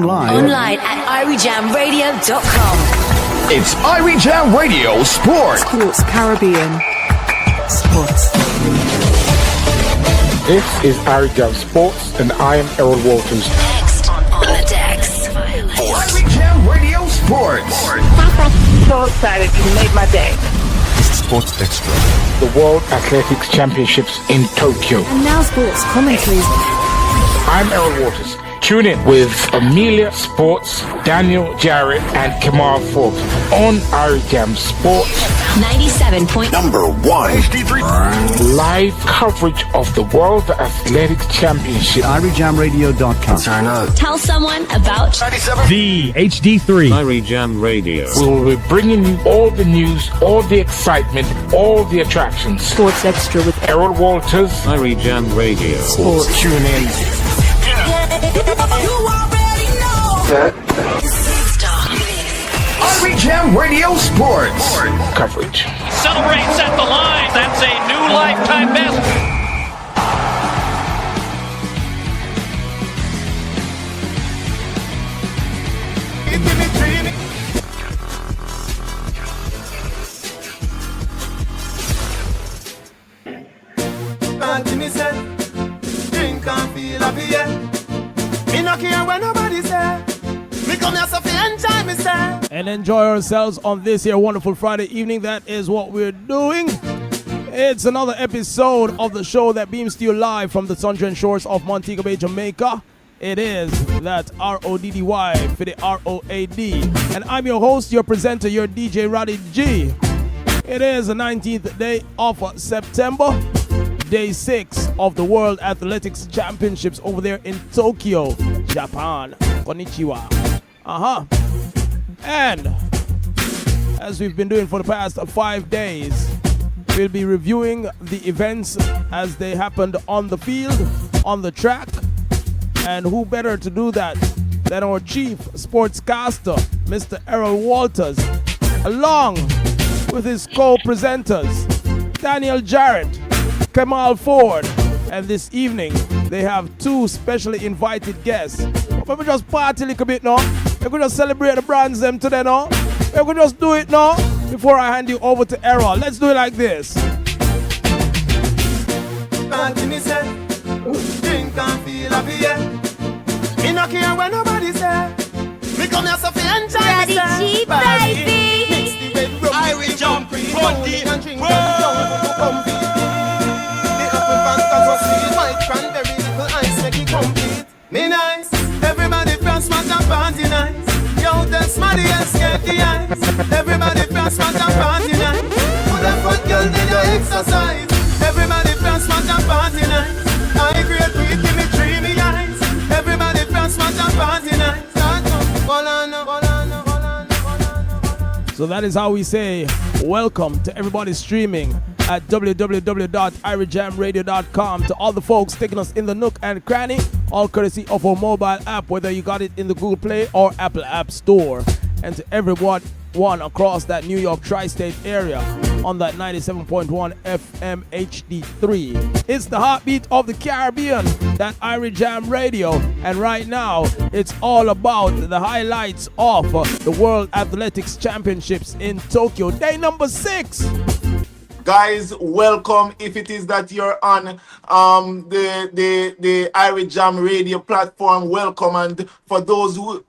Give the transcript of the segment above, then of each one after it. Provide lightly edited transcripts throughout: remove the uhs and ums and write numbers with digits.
Online at IrieJamRadio.com. It's Irie Jam Radio Sports. Sports Caribbean. Sports. This is Irie Jam Sports, and I am Emerole Walters. Next on the decks. Irie Jam Radio Sports. So excited, you made my day. Sports Extra. The World Athletics Championships in Tokyo. And now sports commentaries. I'm Emerole Walters. Tune in with Amelia Sports, Daniel Jarrett, and Kamal Forbes on Irie Jam Sports. 97 point. Number 1. HD3. Live coverage of the World Athletics Championship. IrieJamRadio.com. Turn up. Tell someone about 97. The HD3. Irie Jam Radio. We will be bringing you all the news, all the excitement, all the attractions. Sports Extra with Emerole Walters. Irie Jam Radio. Sports. Tune in. Irie Jam Radio Sports. Coverage. Celebrates at the line. That's a new lifetime best. Drink and feel happy, yeah. Me not care when nobody say. Me come here so fi enjoy myself. And enjoy ourselves on this here wonderful Friday evening. That is what we're doing. It's another episode of the show that beams to you live from the sunshine shores of Montego Bay, Jamaica. It is that R-O-D-D-Y for the R-O-A-D. And I'm your host, your presenter, your DJ Roddy G. It is the 19th day of September. Day 6 of the World Athletics Championships over there in Tokyo, Japan. Konnichiwa. And as we've been doing for the past 5 days, we'll be reviewing the events as they happened on the field, on the track. And who better to do that than our chief sportscaster, Mr. Emerole Walters, along with his co-presenters, Daniel Jarrett, Kamal Ford, and this evening they have 2 specially invited guests. But we just party a little bit now. We could just celebrate the brands them today now. We could just do it now before I hand you over to Emerole. Let's do it like this. Drink and feel happy, yeah. Me not care when nobody say. Me come here so fi enjoy Daddy myself. G, baby. Mix the bedroom. Irie Jam Party and drink and jump comfy. White cranberry, little ice make it complete. Me nice, everybody press what and party nice. Yo, that's money and get the ice. Everybody press what and party nice. Put a fat girl did your exercise. Everybody press what and party nice. I great weed, give me dreamy eyes. Everybody press what and party nice. So that is how we say welcome to everybody streaming at www.IrieJamRadio.com. To all the folks taking us in the nook and cranny, all courtesy of our mobile app, whether you got it in the Google Play or Apple App Store. And to everyone across that New York tri-state area on that 97.1 FM HD3. It's the heartbeat of the Caribbean, that Irie Jam Radio. And right now, it's all about the highlights of the World Athletics Championships in Tokyo. Day number 6. Guys, welcome. If it is that you're on the Irie Jam Radio platform, welcome. And for those who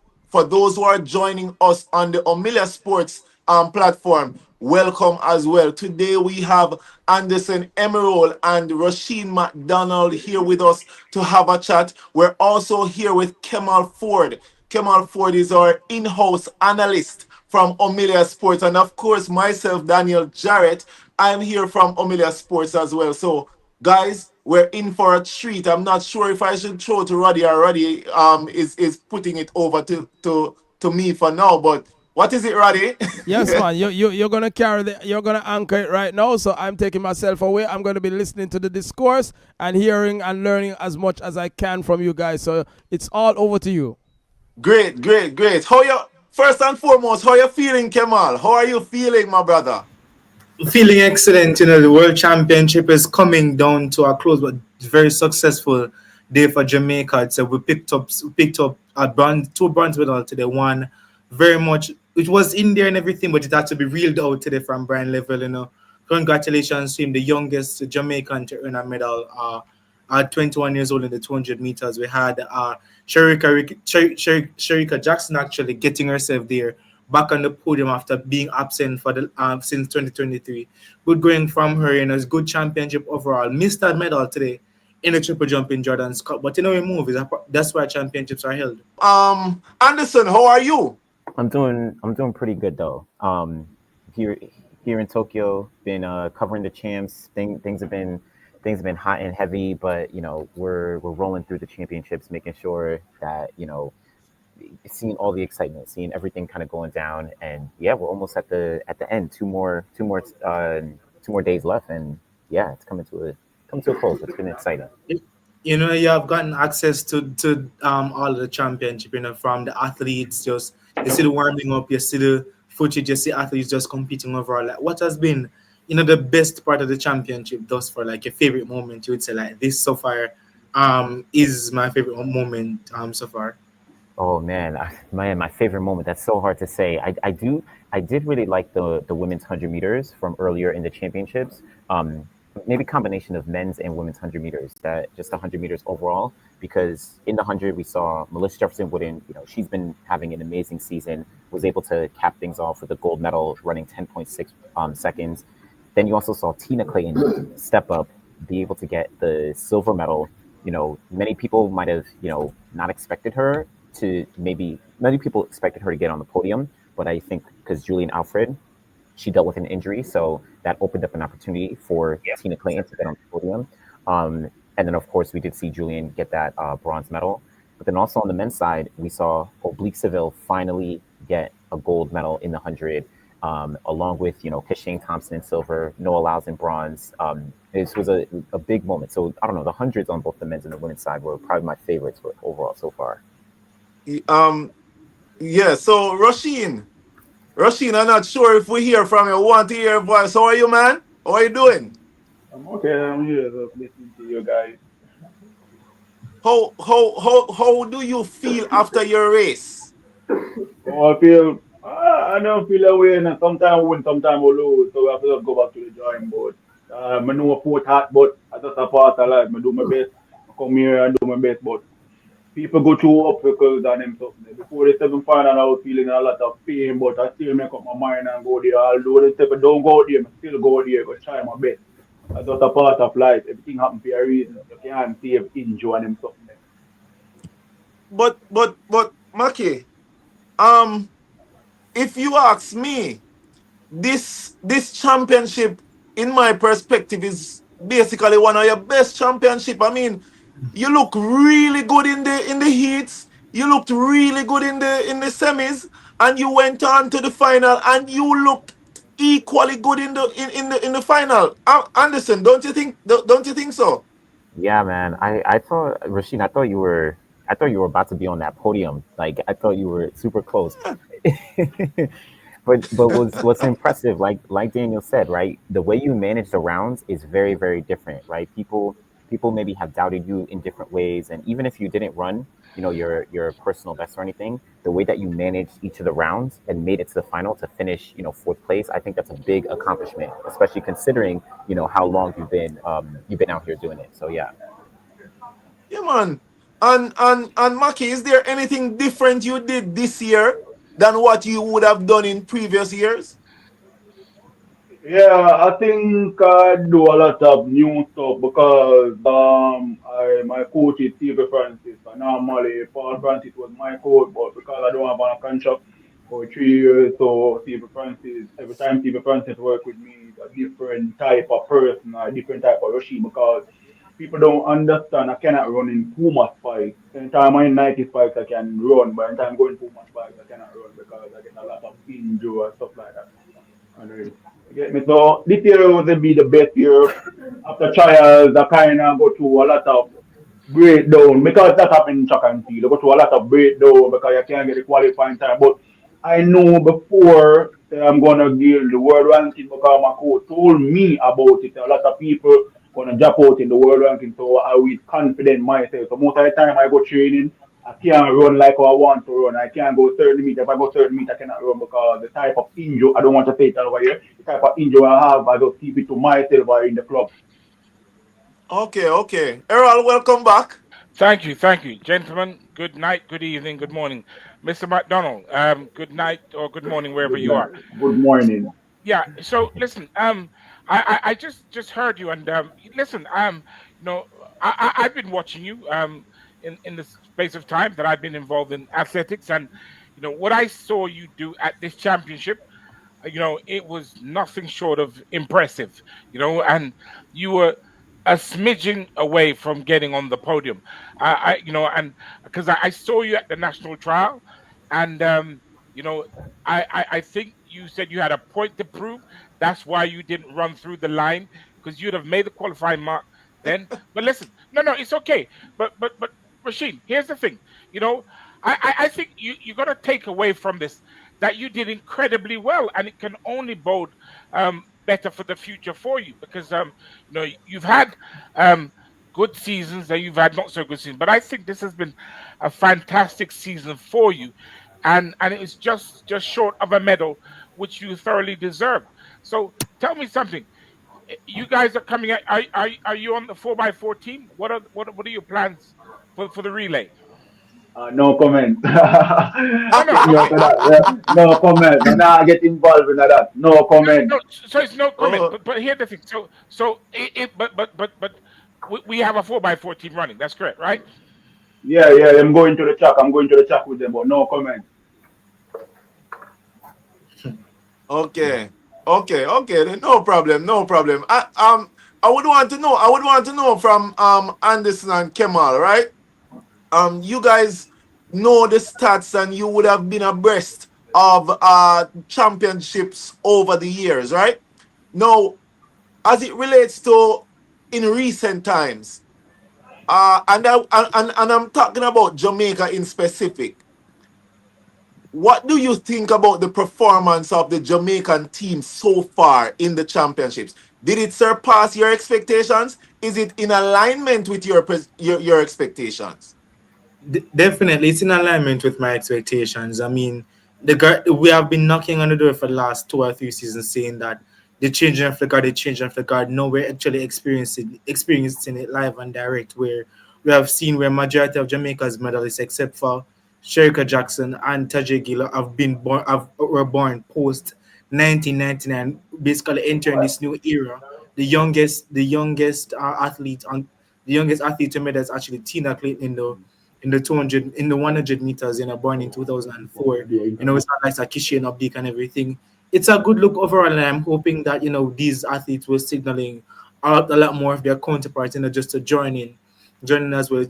are joining us on the Amelia Sports platform, welcome as well. Today we have Anderson Emerole and Rusheen McDonald here with us to have a chat. We're also here with Kamal Ford. Kamal Ford is our in-house analyst from Amelia Sports, and of course myself, Daniel Jarrett. I'm here from Amelia Sports as well. So guys, we're in for a treat. I'm not sure if I should throw to Roddy, or Roddy is putting it over to me for now. But what is it, Roddy? Yes, man. You're gonna you're gonna anchor it right now. So I'm taking myself away. I'm gonna be listening to the discourse and hearing and learning as much as I can from you guys. So it's all over to you. Great. First and foremost, how you feeling, Kamal? How are you feeling, my brother? Feeling excellent. The World Championship is coming down to a close, but very successful. day for Jamaica. So we picked up a two bronze medals today. One very much it was in there and everything, but it had to be reeled out today from Brian Level. Congratulations to him, the youngest Jamaican to earn a medal. At 21 years old in the 200 meters, we had Sherika Jackson actually getting herself there back on the podium after being absent for the since 2023. Good going from her, it's good championship overall. Missed that medal today in the triple jump in Jordan's Cup, but we move. That's why championships are held. Anderson, how are you? I'm doing pretty good though. Here in Tokyo, been covering the champs. Things have been hot and heavy, but we're rolling through the championships, making sure that seeing all the excitement, seeing everything kind of going down, and yeah, we're almost at the end. Two more days left, and yeah, it's coming to a close. It's been exciting. You have gotten access to all of the championship, from the athletes. Just you see the warming up, you see the footage, you see athletes just competing overall. Like, what has been the best part of the championship thus far? Like your favorite moment, you would say like this so far is my favorite moment so far. Oh man, my favorite moment. That's so hard to say. I did really like the women's 100 meters from earlier in the championships. Maybe combination of men's and women's 100 meters. That just 100 meters overall, because in the 100 we saw Melissa Jefferson Wooden. She's been having an amazing season. Was able to cap things off with a gold medal, running 10.6 seconds. Then you also saw Tina Clayton step up, be able to get the silver medal. Many people might have not expected her to. Many people expected her to get on the podium, but I think because Julian Alfred, she dealt with an injury, so that opened up an opportunity for Tina Clayton to get on the podium. And then, of course, we did see Julian get that bronze medal. But then also on the men's side, we saw Oblique Seville finally get a gold medal in the 100, along with, Kashane Thompson in silver, Noah Lyles in bronze. This was a big moment. So, I don't know, the 100s on both the men's and the women's side were probably my favorites overall so far. Yeah, so Rusheen, I'm not sure if we hear from you. Want to hear your voice. How are you, man? How are you doing? I'm okay. I'm here just listening to you guys. How do you feel after your race? I feel I don't feel away, and sometimes win, sometimes we lose, so we have to just go back to the drawing board. I know I fought hard, but I just a part of life. I do my best. I come here and do my best, but people go through obstacles and them something. Before the semi-final, I was feeling a lot of pain, but I still make up my mind and go there. Although the step don't go there, I still go there, go try my best. That's just a part of life. Everything happens for a reason. You can't save injury and them something. But Maki, if you ask me, this championship, in my perspective, is basically one of your best championship. I mean, you look really good in the heats. You looked really good in the semis, and you went on to the final, and you looked equally good in the final. Anderson, don't you think so? Yeah, man. I thought, Rusheen, I thought you were about to be on that podium. Like, I thought you were super close. But what's impressive, like Daniel said, right? The way you manage the rounds is very, very different, right? People maybe have doubted you in different ways, and even if you didn't run, your personal best or anything, the way that you managed each of the rounds and made it to the final to finish, fourth place, I think that's a big accomplishment, especially considering, how long you've been out here doing it. So yeah. Yeah, man. And Maki, is there anything different you did this year than what you would have done in previous years? Yeah, I think I do a lot of new stuff because my coach is Steve Francis. And normally Paul Francis was my coach, but because I don't have a contract for 3 years, so Steve Francis, every time Steve Francis work with me, it's a different type of person, a different type of Rusheen, because people don't understand I cannot run in too much spikes. Anytime I'm in 90 spikes, I can run, but anytime I'm going too much spikes, I cannot run because I get a lot of injury and stuff like that. And you get me? So this year will be the best year. After trials, I kind of go through a lot of breakdown because that happened in track and field. I go through a lot of breakdown because you can't get the qualifying time. But I know before I'm going to give the world ranking because my coach told me about it. A lot of people gonna drop out in the world ranking, so I will confident myself. So most of the time I go training, I can't run like I want to run. I can't go 30 meters. If I go 30 meters, I cannot run because the type of injury, I don't want to say it over here, the type of injury I have, I just keep it to myself or in the club. Okay. Earl, welcome back. Thank you, gentlemen. Good night, good evening, good morning, Mr. McDonald. Good night or good morning wherever you are. Good morning. Yeah. So listen, I just heard you, and listen, I've been watching you in the space of time that I've been involved in athletics, and what I saw you do at this championship, it was nothing short of impressive. And you were a smidgen away from getting on the podium. And because I saw you at the national trial, and I think you said you had a point to prove. That's why you didn't run through the line, because you'd have made the qualifying mark then. But listen, no, it's okay. But Rusheen, here's the thing. I think you got to take away from this that you did incredibly well, and it can only bode better for the future for you, because you've had good seasons and you've had not so good seasons, but I think this has been a fantastic season for you, and it was just short of a medal, which you thoroughly deserved. So tell me something. You guys are coming out. Are you on the 4x4 team? What are your plans for the relay? No comment. No. No comment. Nah, get involved in that. No comment. No, so it's no comment. But here's the thing. But we have a 4x4 team running. That's correct, right? Yeah. I'm going to the track with them, but no comment. Okay. Then no problem. I would want to know from Anderson and Kemal, right? You guys know the stats, and you would have been abreast of championships over the years, right? Now, as it relates to in recent times, and I'm talking about Jamaica in specific. What do you think about the performance of the Jamaican team so far in the championships? Did it surpass your expectations? Is it in alignment with your expectations? Definitely, it's in alignment with my expectations. I mean, we have been knocking on the door for the last 2 or 3 seasons, saying that the changing of the guard. Now we're actually experiencing it live and direct, where we have seen where majority of Jamaica's medalists, except for Sherika Jackson and Tajay Gila, were born post 1999, basically entering this new era. The youngest athlete to medal is actually Tina Clayton in the 200 in the 100 meters, born in 2004. It's not like Sakishi and Abdik and everything. It's a good look overall, and I'm hoping that these athletes will signaling out a lot more of their counterparts, just to joining as well.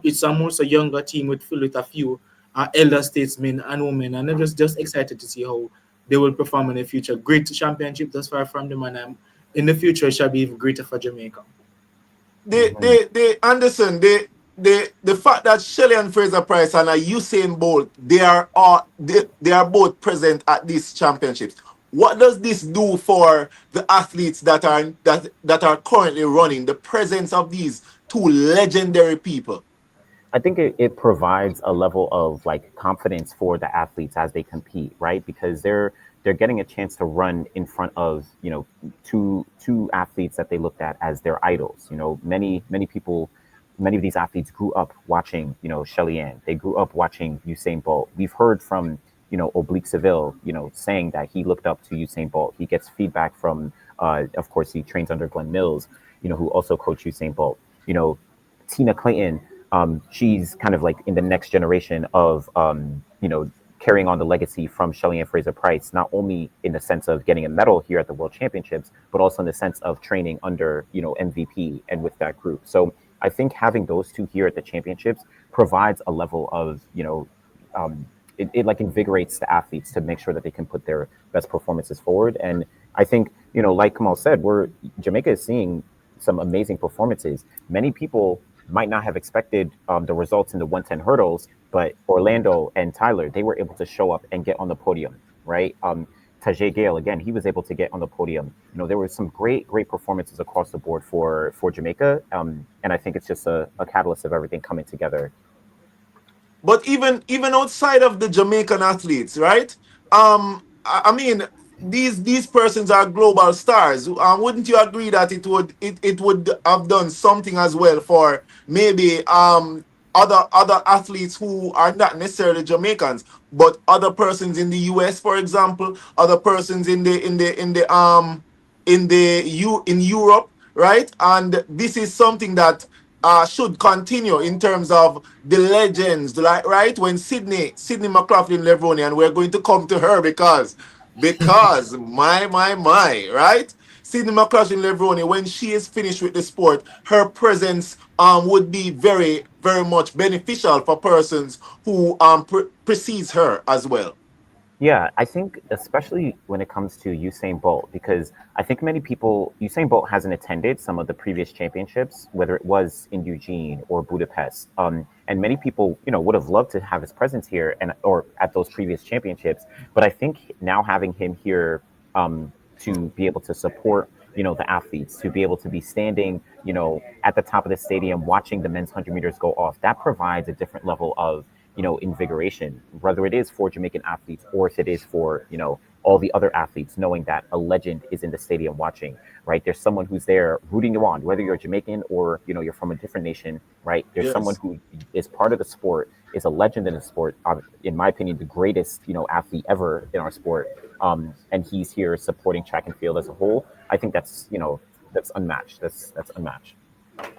It's a more so younger team filled with a few elder statesmen and women, and I'm just excited to see how they will perform in the future. Great championship thus far from them, and in the future it shall be even greater for Jamaica. Anderson, the fact that Shelley and Fraser Price and Usain Bolt, they are both present at these championships. What does this do for the athletes that are currently running? The presence of these two legendary people. I think it provides a level of confidence for the athletes as they compete, right? Because they're getting a chance to run in front of two athletes that they looked at as their idols. Many of these athletes grew up watching Shelly Ann. They grew up watching Usain Bolt. We've heard from Oblique Seville saying that he looked up to Usain Bolt. He gets feedback from of course he trains under Glenn Mills, who also coached Usain Bolt. Tina Clayton, she's kind of in the next generation of carrying on the legacy from Shelly Ann Fraser Price, not only in the sense of getting a medal here at the World Championships, but also in the sense of training under MVP and with that group. So I think having those two here at the championships provides a level of it invigorates the athletes to make sure that they can put their best performances forward. And I think like Kamal said, Jamaica is seeing some amazing performances. Many people might not have expected the results in the 110 hurdles, but Orlando and Tyler, they were able to show up and get on the podium, right? Tajay Gale, again, he was able to get on the podium. There were some great performances across the board for Jamaica, and I think it's just a catalyst of everything coming together. But even outside of the Jamaican athletes, right? I mean, these persons are global stars. Wouldn't you agree that it would have done something as well for maybe other athletes who are not necessarily Jamaicans, but other persons in the US, for example, other persons in Europe, right? And this is something that should continue in terms of the legends, like right when Sydney McLaughlin Levroni, and we're going to come to her because my right. Sydney McLaughlin Levroni, when she is finished with the sport, her presence would be very, very much beneficial for persons who precedes her as well. Yeah, I think especially when it comes to Usain Bolt, because I think Usain Bolt hasn't attended some of the previous championships, whether it was in Eugene or Budapest. And many people, would have loved to have his presence here or at those previous championships. But I think now having him here to be able to support, the athletes, to be able to be standing, at the top of the stadium, watching the men's 100 meters go off, that provides a different level of invigoration, whether it is for Jamaican athletes or if it is for, all the other athletes, knowing that a legend is in the stadium watching, right? There's someone who's there rooting you on, whether you're Jamaican or, you're from a different nation, right? There's someone who is part of the sport, is a legend in the sport, in my opinion, the greatest, athlete ever in our sport. And he's here supporting track and field as a whole. I think that's, that's unmatched. That's unmatched.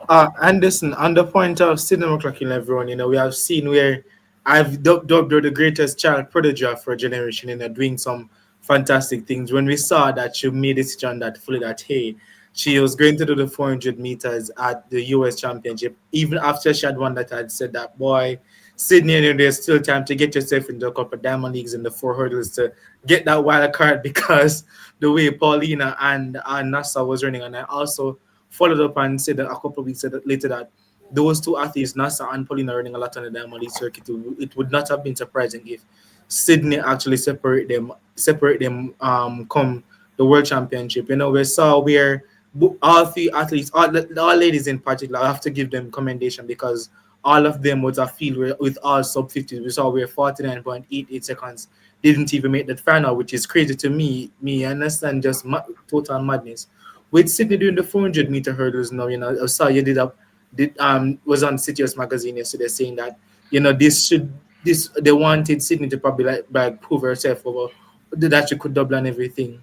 And listen, on the point of Sydney McLaughlin, everyone, we have seen where I've dubbed her the greatest child prodigy for a generation, doing some fantastic things. When we saw that she made a decision that hey, she was going to do the 400 meters at the US Championship, even after she had won that, had said that, boy, Sydney, there's still time to get yourself into a couple of diamond leagues in the 4 hurdles to get that wild card, because the way Paulina and Nasa was running. And I also followed up and said that a couple of weeks later that those two athletes, Nasa and Paulina, running a lot on the Diamond League circuit. It would not have been surprising if Sydney actually separate them come the World Championship. We saw where all 3 athletes, all ladies in particular, I have to give them commendation, because all of them was a field with all sub-50s. We saw where 49.88 seconds didn't even make that final, which is crazy to me. I understand, just total madness. With Sydney doing the 400 meter hurdles now, I saw you was on Cityus magazine yesterday saying that, they wanted Sydney to probably like prove herself over that she could double and everything.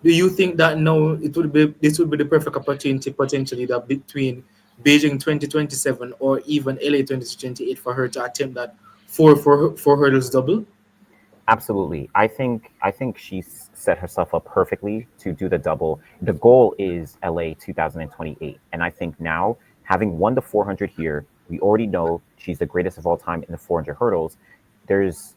Do you think that now this would be the perfect opportunity potentially that between Beijing 2027 or even LA 2028 for her to attempt that four hurdles double? Absolutely. I think she's set herself up perfectly to do the double. The goal is LA 2028. And I think now, having won the 400 here, we already know she's the greatest of all time in the 400 hurdles. There's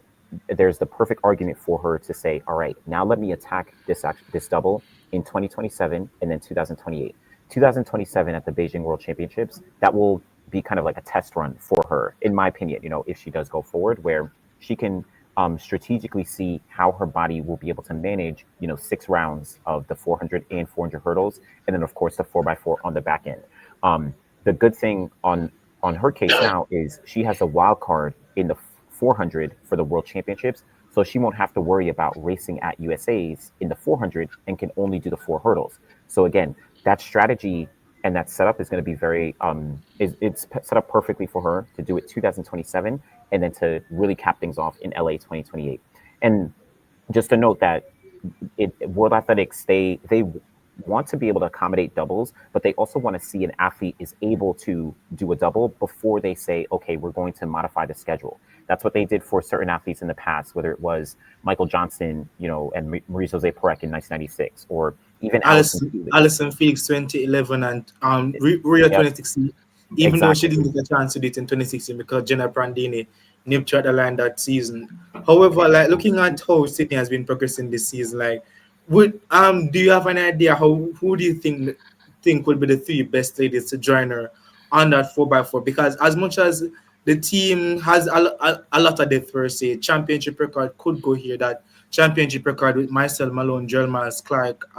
the perfect argument for her to say, all right, now let me attack this double in 2027 and then 2028. 2027 at the Beijing World Championships, that will be kind of like a test run for her, in my opinion, if she does go forward, where she can strategically see how her body will be able to manage, 6 rounds of the 400 and 400 hurdles, and then of course the 4x4 on the back end. The good thing on her case now is she has a wild card in the 400 for the World Championships, so she won't have to worry about racing at USA's in the 400 and can only do the 4 hurdles. So again, that strategy and that setup is going to be very it's set up perfectly for her to do it 2027 and then to really cap things off in LA 2028. And just to note that World Athletics, they want to be able to accommodate doubles, but they also want to see an athlete is able to do a double before they say, okay, we're going to modify the schedule. That's what they did for certain athletes in the past, whether it was Michael Johnson, and Marie-José Perec in 1996, or even Alison Felix 2011 and Rio 2016, even though she didn't get a chance to do it in 2016 because Jenna Brandini nipped her at the line that season. However, looking at how Sydney has been progressing this season, do you have an idea who do you think would be the 3 best ladies to join her on that 4x4? Because as much as the team has a lot of depth per se. Championship record could go here. That championship record with Marcel Malone, Joel Miles Clark,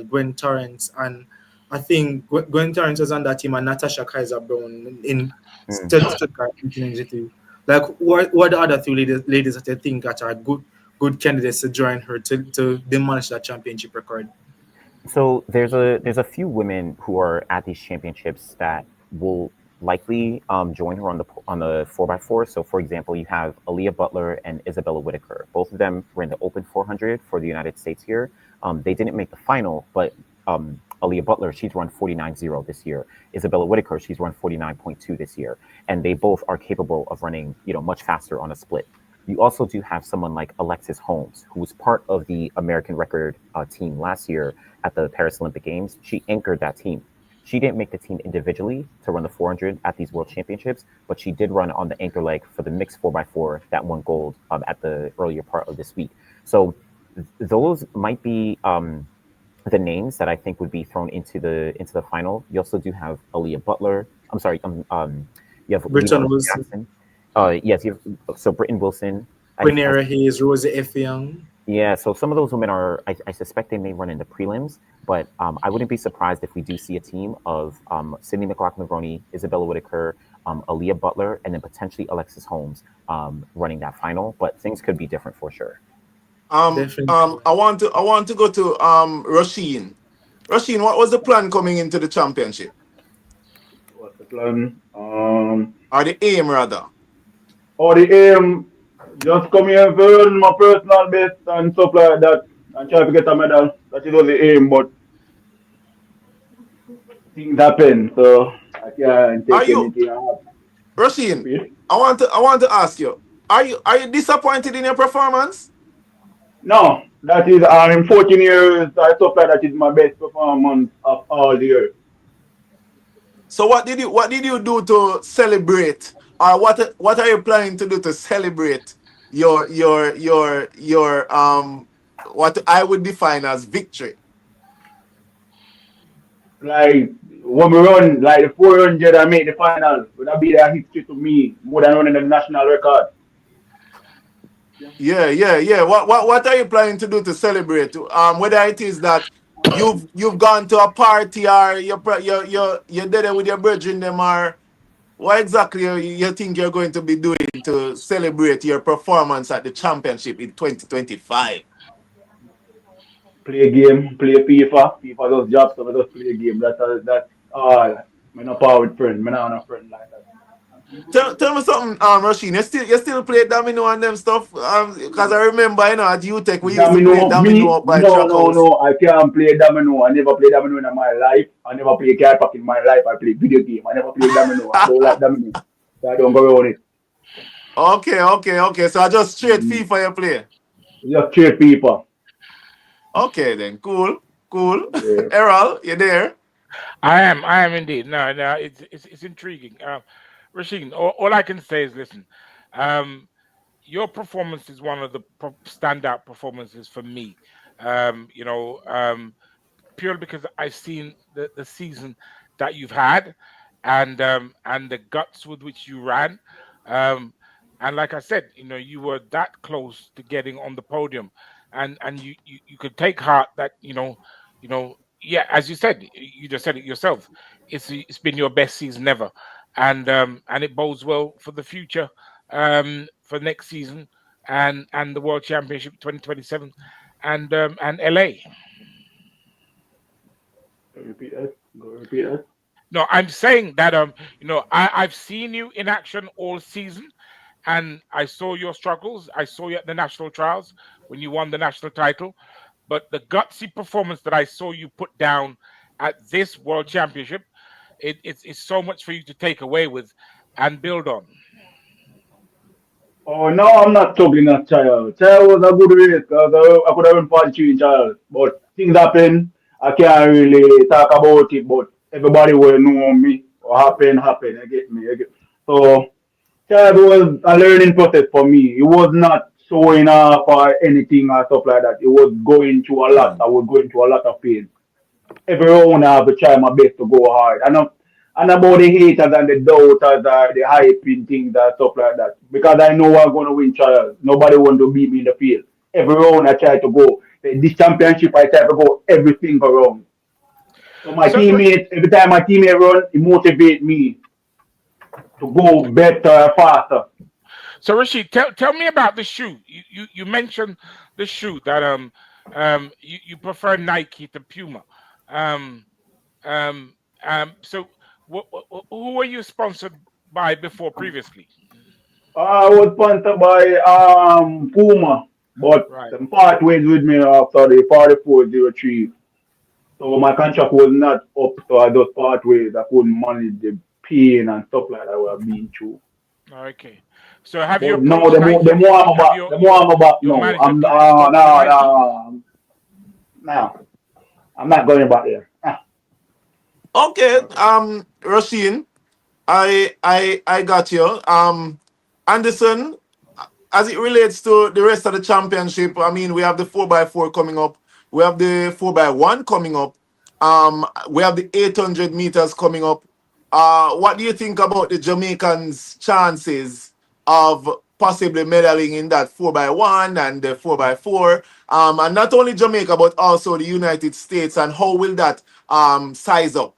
Gwen Torrance, and I think Gwen Torrance was on that team, and Natasha Kaiser Brown in Stuttgart 1992. Like, what are the other two ladies that I think that are good candidates to join her to demolish that championship record? So there's a few women who are at these championships that will likely join her on the 4x4. So for example, you have Aaliyah Butler and Isabella Whitaker. Both of them were in the Open 400 for the United States here. They didn't make the final, but Aaliyah Butler, she's run 49.0 this year. Isabella Whitaker, she's run 49.2 this year, and they both are capable of running, much faster on a split. You also do have someone like Alexis Holmes, who was part of the American record team last year at the Paris Olympic Games. She anchored that team. She didn't make the team individually to run the 400 at these World Championships, but she did run on the anchor leg for the mixed 4x4 that won gold at the earlier part of this week. So those might be the names that I think would be thrown into the final. You also do have Aaliyah Butler. I'm sorry. You have Britton Wilson. Jackson. Yes, so Britton Wilson. Quinera Hayes, Rosie Effiong. Yeah, so some of those women are, I suspect they may run in the prelims, but I wouldn't be surprised if we do see a team of Sydney McLaughlin-Maroney, Isabella Whitaker, Aaliyah Butler, and then potentially Alexis Holmes running that final. But things could be different for sure. I want to go to Rusheen. Rusheen, what was the plan coming into the championship? What's the plan? Or the aim rather? Or the aim, just come here and earn my personal best and stuff like that, and try to get a medal. That is all the aim, but things happen, so I can't take anything out. Rusheen, I want to ask you, are you disappointed in your performance? No, that is in 14 years, I stuff like that is my best performance of all the year. So what did you do to celebrate? Or what are you planning to do to celebrate your what I would define as victory? Like when we run like the 400 and make the final, would that be a history to me more than running the national record? Yeah. What are you planning to do to celebrate? Whether it is that you've gone to a party or you're there with your brethren them, or what exactly you think you're going to be doing to celebrate your performance at the championship in 2025? Play a game, play FIFA. FIFA does jobs, so I just play a game. That's all. I'm not power with friends. I'm not a friend like that. Tell me something, Rusheen. You still play domino and them stuff? Because I remember, at UTech we used to play domino by No, I can't play domino. I never play domino in my life. I never play card pack in my life. I play video game. I never play domino. I don't like domino. So I don't go around it. Okay. So I just straight FIFA you play? Just straight FIFA. Okay then, cool. Yeah. Emerole, you there? I am indeed. No, it's intriguing. Rusheen, all I can say is, listen, your performance is one of the standout performances for me. Purely because I've seen the season that you've had, and the guts with which you ran, and like I said, you were that close to getting on the podium, and you could take heart that yeah, as you said, you just said it yourself. It's been your best season ever. And it bodes well for the future, for next season and the World Championship 2027 and LA. Repeat that. No, I'm saying that I've seen you in action all season, and I saw your struggles. I saw you at the national trials when you won the national title, but the gutsy performance that I saw you put down at this World Championship, it's so much for you to take away with and build on. Oh no, I'm not talking that child. Child was a good race because I could have run 43 child, but things happen. I can't really talk about it, but everybody will know me. What happen. You get me. So child was a learning process for me. It was not showing off or anything or stuff like that. It was going through a lot. I was going through a lot of pain. Every round I have to try my best to go hard. and about the haters and the doubters or the hyping things and stuff like that. Because I know I'm gonna win trials. Nobody want to beat me in the field. Every round I try to go. This championship I try to go every single round. So my teammates, every time my teammate run, it motivates me to go better, faster. So Rusheen, tell me about the shoe. You mentioned the shoe that you prefer Nike to Puma. So who were you sponsored by before previously? I was sponsored by Puma, but them part ways with me after the 4403. So my contract was not up, so I just part ways. I couldn't manage the pain and stuff like that I was being through. Okay. So have you? No, the more I'm about. No, I'm not going back there. Okay, Rusheen, I got you. Anderson, as it relates to the rest of the championship, I mean, we have the 4x4 coming up. We have the 4x1 coming up. We have the 800 meters coming up. What do you think about the Jamaicans' chances of possibly medaling in that 4x1 and the 4x4? And not only Jamaica, but also the United States. And how will that size up?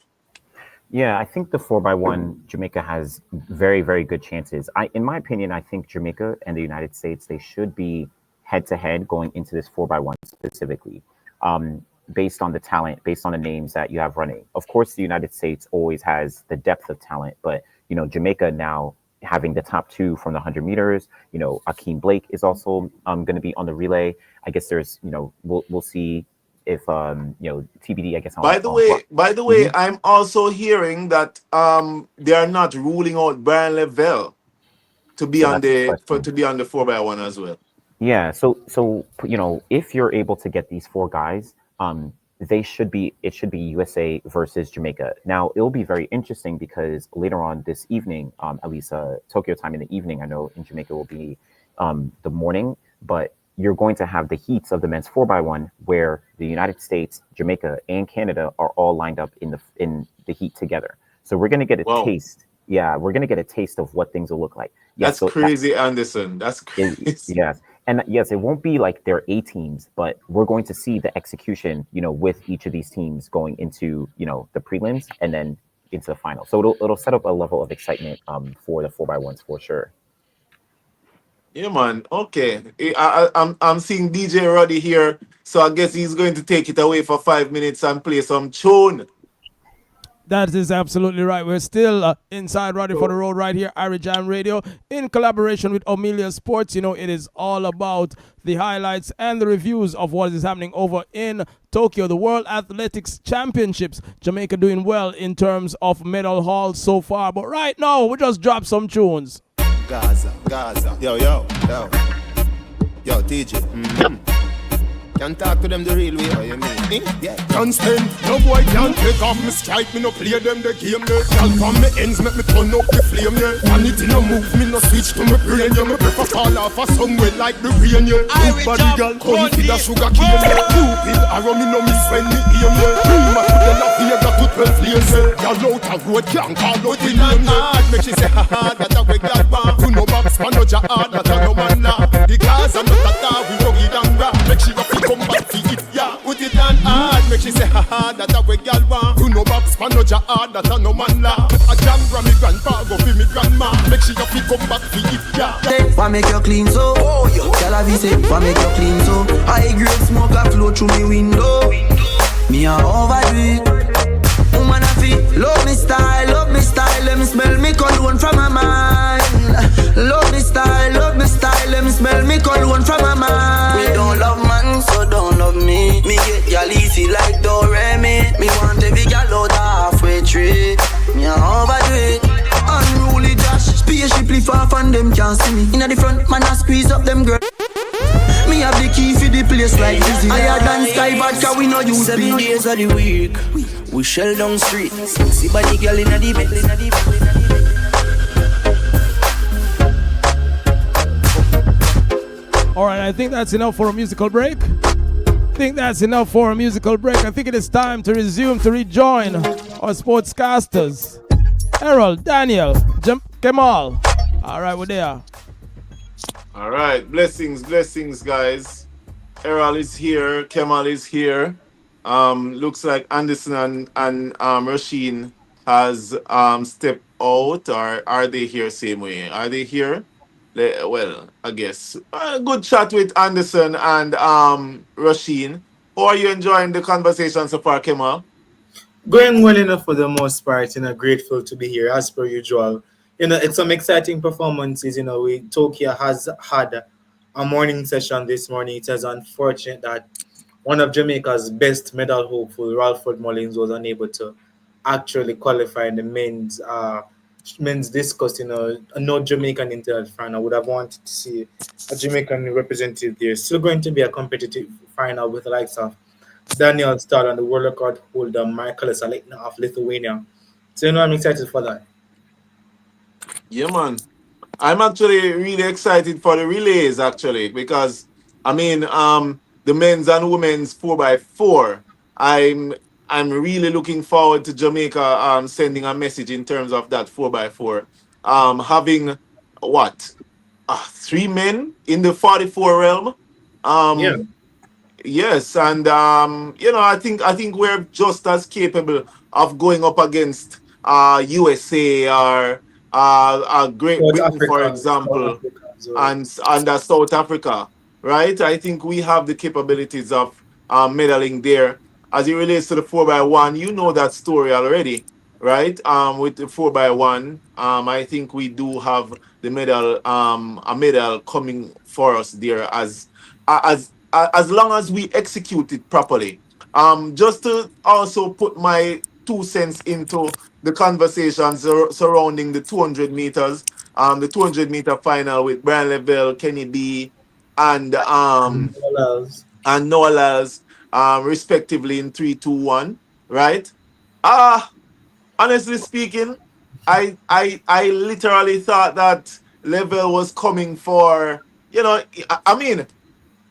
Yeah, I think the 4x1, Jamaica has very, very good chances. In my opinion, I think Jamaica and the United States, they should be head-to-head going into this 4x1 specifically, based on the talent, based on the names that you have running. Of course, the United States always has the depth of talent, but, Jamaica now having the top two from the 100 meters, Akeem Blake is also going to be on the relay. I guess there's, we'll see if TBD, I guess. By the way, I'm also hearing that they are not ruling out Brian Lavelle to be on the 4x1 as well. Yeah, so if you're able to get these four guys, it should be USA versus Jamaica. Now it'll be very interesting because later on this evening, at least Tokyo time in the evening, I know in Jamaica will be the morning, but you're going to have the heats of the men's 4x1 where the United States, Jamaica, and Canada are all lined up in the heat together. So we're going to get a taste. Yeah, we're going to get a taste of what things will look like. That's crazy, Anderson. That's crazy. Yes. And yes, it won't be like their A teams, but we're going to see the execution, with each of these teams going into, the prelims and then into the final. So it'll set up a level of excitement for the 4x1s for sure. Yeah, man. Okay. I'm seeing DJ Roddy here, so I guess he's going to take it away for 5 minutes and play some tune. That is absolutely right. We're still inside Roddy for the Road right here, Irie Jam Radio, in collaboration with Amelia Sports. It is all about the highlights and the reviews of what is happening over in Tokyo, the World Athletics Championships. Jamaica doing well in terms of medal haul so far. But right now, we just dropped some tunes. Gaza. Yo, DJ. Can't talk to them the real way, how you mean? Yeah. Can't stand, no boy can't take off me strike, me no play them the game, yeah. Y'all from me ends, make me turn up the flame, yeah. Vanity no move, me no switch to my brain, yeah. Me prefer fall off a somewhere like the rain, yeah. Good body girl, come to the sugar cane, yeah. Stupid arrow, me no miss when me aim, yeah. Bring my to the love, yeah, got to 12 lanes, yeah. Y'all out a road, can't call out the name, yeah. Make she say, haha, that a way God want. You know box, man, no ja hard, that a no man laugh. The guys are not a tar, we rugged and rap. Make she go come back to it, yeah. Put it on hard, make she say, haha, that a way girl want. You know box, man, no ja hard, that a no man laugh. A jam from me grandpa, go for me grandma. Make she go come back to it, yeah. Why make you clean so? Oh, yo. Tell her say, why make you clean so? High grade smoke a flow through me window. Me a overdo it. Woman a feel, love me style. Let me smell me cologne from my mind. Love me style. Let me smell me cologne from my mind. We don't love man, so don't love me. Me get y'all easy like Doremi. Me want every girl out halfway tree. Me a overdo it. Unruly Josh, spaceship far from them can't see me. Inna the front, man I squeeze up them girl. Me have the key for the place like this. Higher than sky vodka, we no use 7 days of the week. We shell down street. See body girl inna the bed. Alright, I think that's enough for a musical break. I think it is time to rejoin our sportscasters. Errol, Daniel, Kemal. All right, we're there. All right, blessings, guys. Errol is here, Kemal is here. Looks like Anderson and Rusheen has stepped out, or are they here same way? Are they here? Well, I guess. Good chat with Anderson and Rusheen. How are you enjoying the conversation so far, Kemal? Going well enough for the most part. Grateful to be here as per usual. It's some exciting performances. Tokyo has had a morning session this morning. It is unfortunate that one of Jamaica's best medal hopeful, Ralford Mullins, was unable to actually qualify in the men's discus. No Jamaican into that final. I would have wanted to see a Jamaican representative there. Still going to be a competitive final with the likes of Daniel Starr and the world record holder Michael Salekna of Lithuania. So I'm excited for that. Yeah, man. I'm actually really excited for the relays, actually, because the men's and women's 4x4. I'm really looking forward to Jamaica sending a message in terms of that 4x4. Having what? 3 men in the 44 realm. Yeah. Yes, and I think we're just as capable of going up against USA or Great South Britain, for Africa, example, well. and South Africa, right? I think we have the capabilities of medaling there. As it relates to the 4x1, you know that story already, right? With the 4x1, I think we do have the medal, a medal coming for us there as long as we execute it properly. Just to also put my 2 cents into the conversation surrounding the 200 meters, the 200-meter final with Brian Lavelle, Kenny B, and Noah Lyles, respectively in 3, 2, 1, right? Honestly speaking, I literally thought that Lavelle was coming for,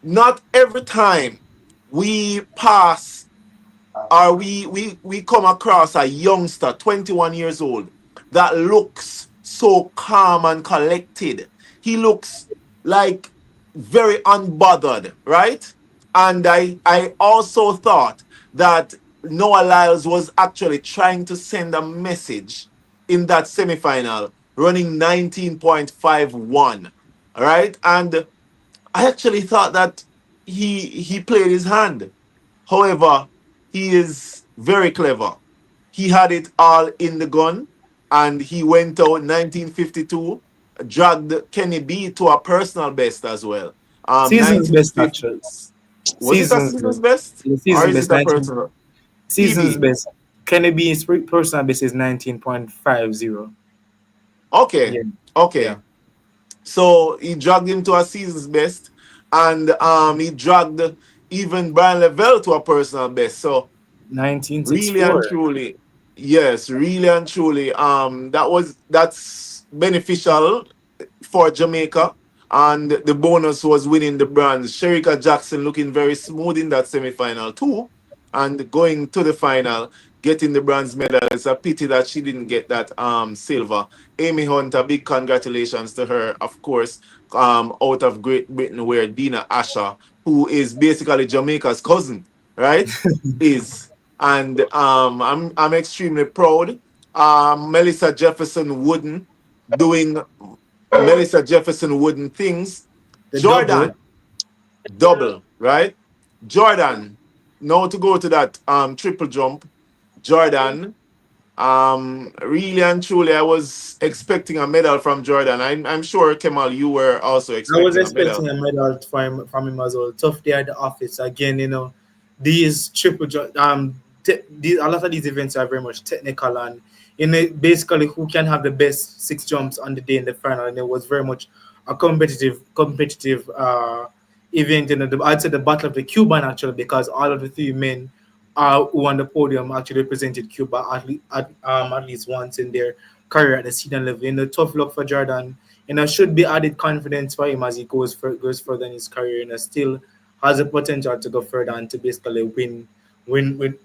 not every time we pass or we come across a youngster, 21 years old, that looks so calm and collected. He looks like very unbothered, right? And I also thought that Noah Lyles was actually trying to send a message in that semifinal, running 19.51, right? And I actually thought that he played his hand. However, he is very clever. He had it all in the gun, and he went out 1952, dragged Kenny B to a personal best as well. Season's best, actually. Was it a season's best? Or is it a personal? Season's best. Kenny B's personal best is 19.50. Okay. Yeah. Okay. Yeah. So he dragged him to a season's best, and he dragged even Brian Lavelle to a personal best. So 1964. really and truly, yes, really and truly, that's beneficial for Jamaica. And the bonus was winning the bronze. Sherika Jackson looking very smooth in that semi-final too, and going to the final, getting the bronze medal. It's a pity that she didn't get that silver. Amy Hunter, big congratulations to her, of course, out of Great Britain, where Dina Asher, who is basically Jamaica's cousin, right, is. And I'm extremely proud. Melissa Jefferson Wooden doing Melissa Jefferson Wooden things. The Jordan, double, right? Jordan, now to go to that triple jump. Jordan, really and truly, I was expecting a medal from Jordan. I'm sure, Kemal, you were also expecting I was expecting a medal from him as well. Tough day at the office. Again, these triple jump, a lot of these events are very much technical, and basically who can have the best 6 jumps on the day in the final, and it was very much a competitive event. I'd say the battle of the Cuban, actually, because all of the 3 men who on the podium actually represented Cuba at least once in their career at the senior level. Tough luck for Jordan. Should be added confidence for him as he goes further in his career. Still has the potential to go further and to basically win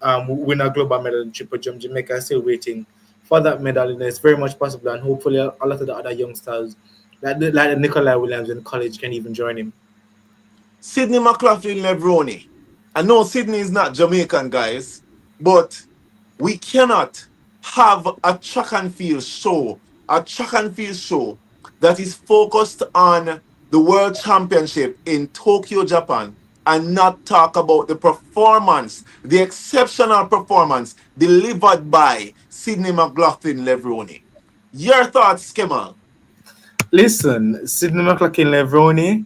a global medal in triple jump. Jamaica is still waiting for that medal. It's very much possible, and hopefully a lot of the other youngsters, like Nikolai Williams in college, can even join him. Sydney McLaughlin Levroni. I know Sydney is not Jamaican, guys, but we cannot have a track and field show, that is focused on the World Championship in Tokyo, Japan, and not talk about the performance, the exceptional performance delivered by Sydney McLaughlin Levroni. Your thoughts, Kemal? Listen, Sydney McLaughlin Levroni,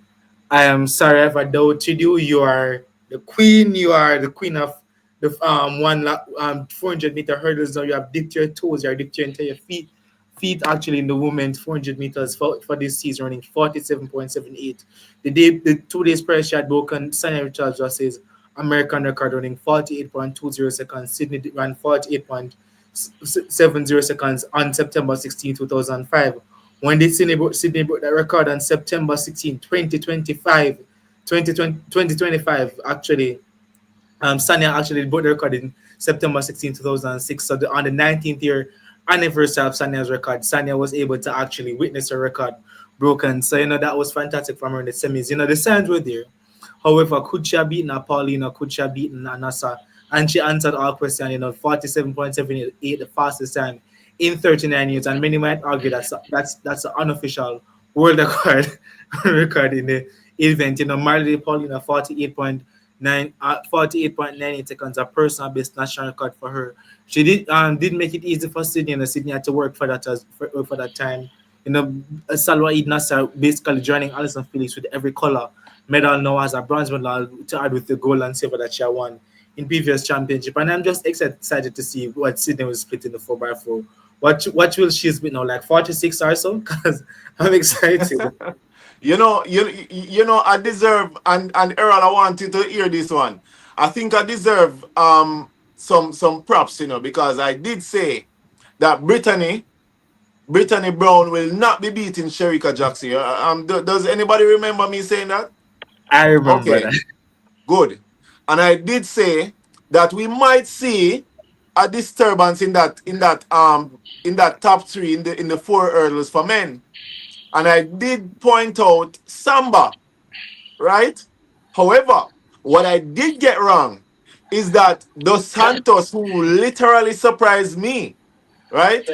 I am sorry if I doubted you. You are the queen. You are the queen of the 400-meter hurdles. Now you have dipped your toes. You have dipped your entire feet actually in the women's 400 meters for this season, running 47.78. The 2 days prior, she had broken Sanya Richards' American record, running 48.20 seconds. Sydney ran 48.70 seconds on September 16, 2005. When did Sydney broke that record on September 16, 2025, actually. Sanya actually broke the record in September 16, 2006. So on the 19th year anniversary of Sanya's record, Sanya was able to actually witness her record broken. So, that was fantastic from her in the semis. The signs were there. However, could she have beaten Paulina? Could she have beaten Anasa? And she answered all questions, 47.78, the fastest time in 39 years. And many might argue that's an unofficial world record in the event. Marley Paulina, 48.98 seconds, a personal best national record for her. She did make it easy for Sydney, and Sydney had to work for that for that time. Salwa Eid Nasser basically joining Alison Felix with every color medal now as a bronze medal to add with the gold and silver that she won in previous championship. And I'm just excited to see what Sydney will split in the 4x4. What will she split now, like 46 or so? Because I'm excited. I deserve, and Earl, I want you to hear this one. I think I deserve some props, because I did say that Brittany Brown will not be beating Shericka Jackson. Does anybody remember me saying that? I remember that. Good. And I did say that we might see a disturbance in that top three in the 4 hurdles for men. And I did point out Samba, right? However, what I did get wrong is that Dos Santos, who literally surprised me, right?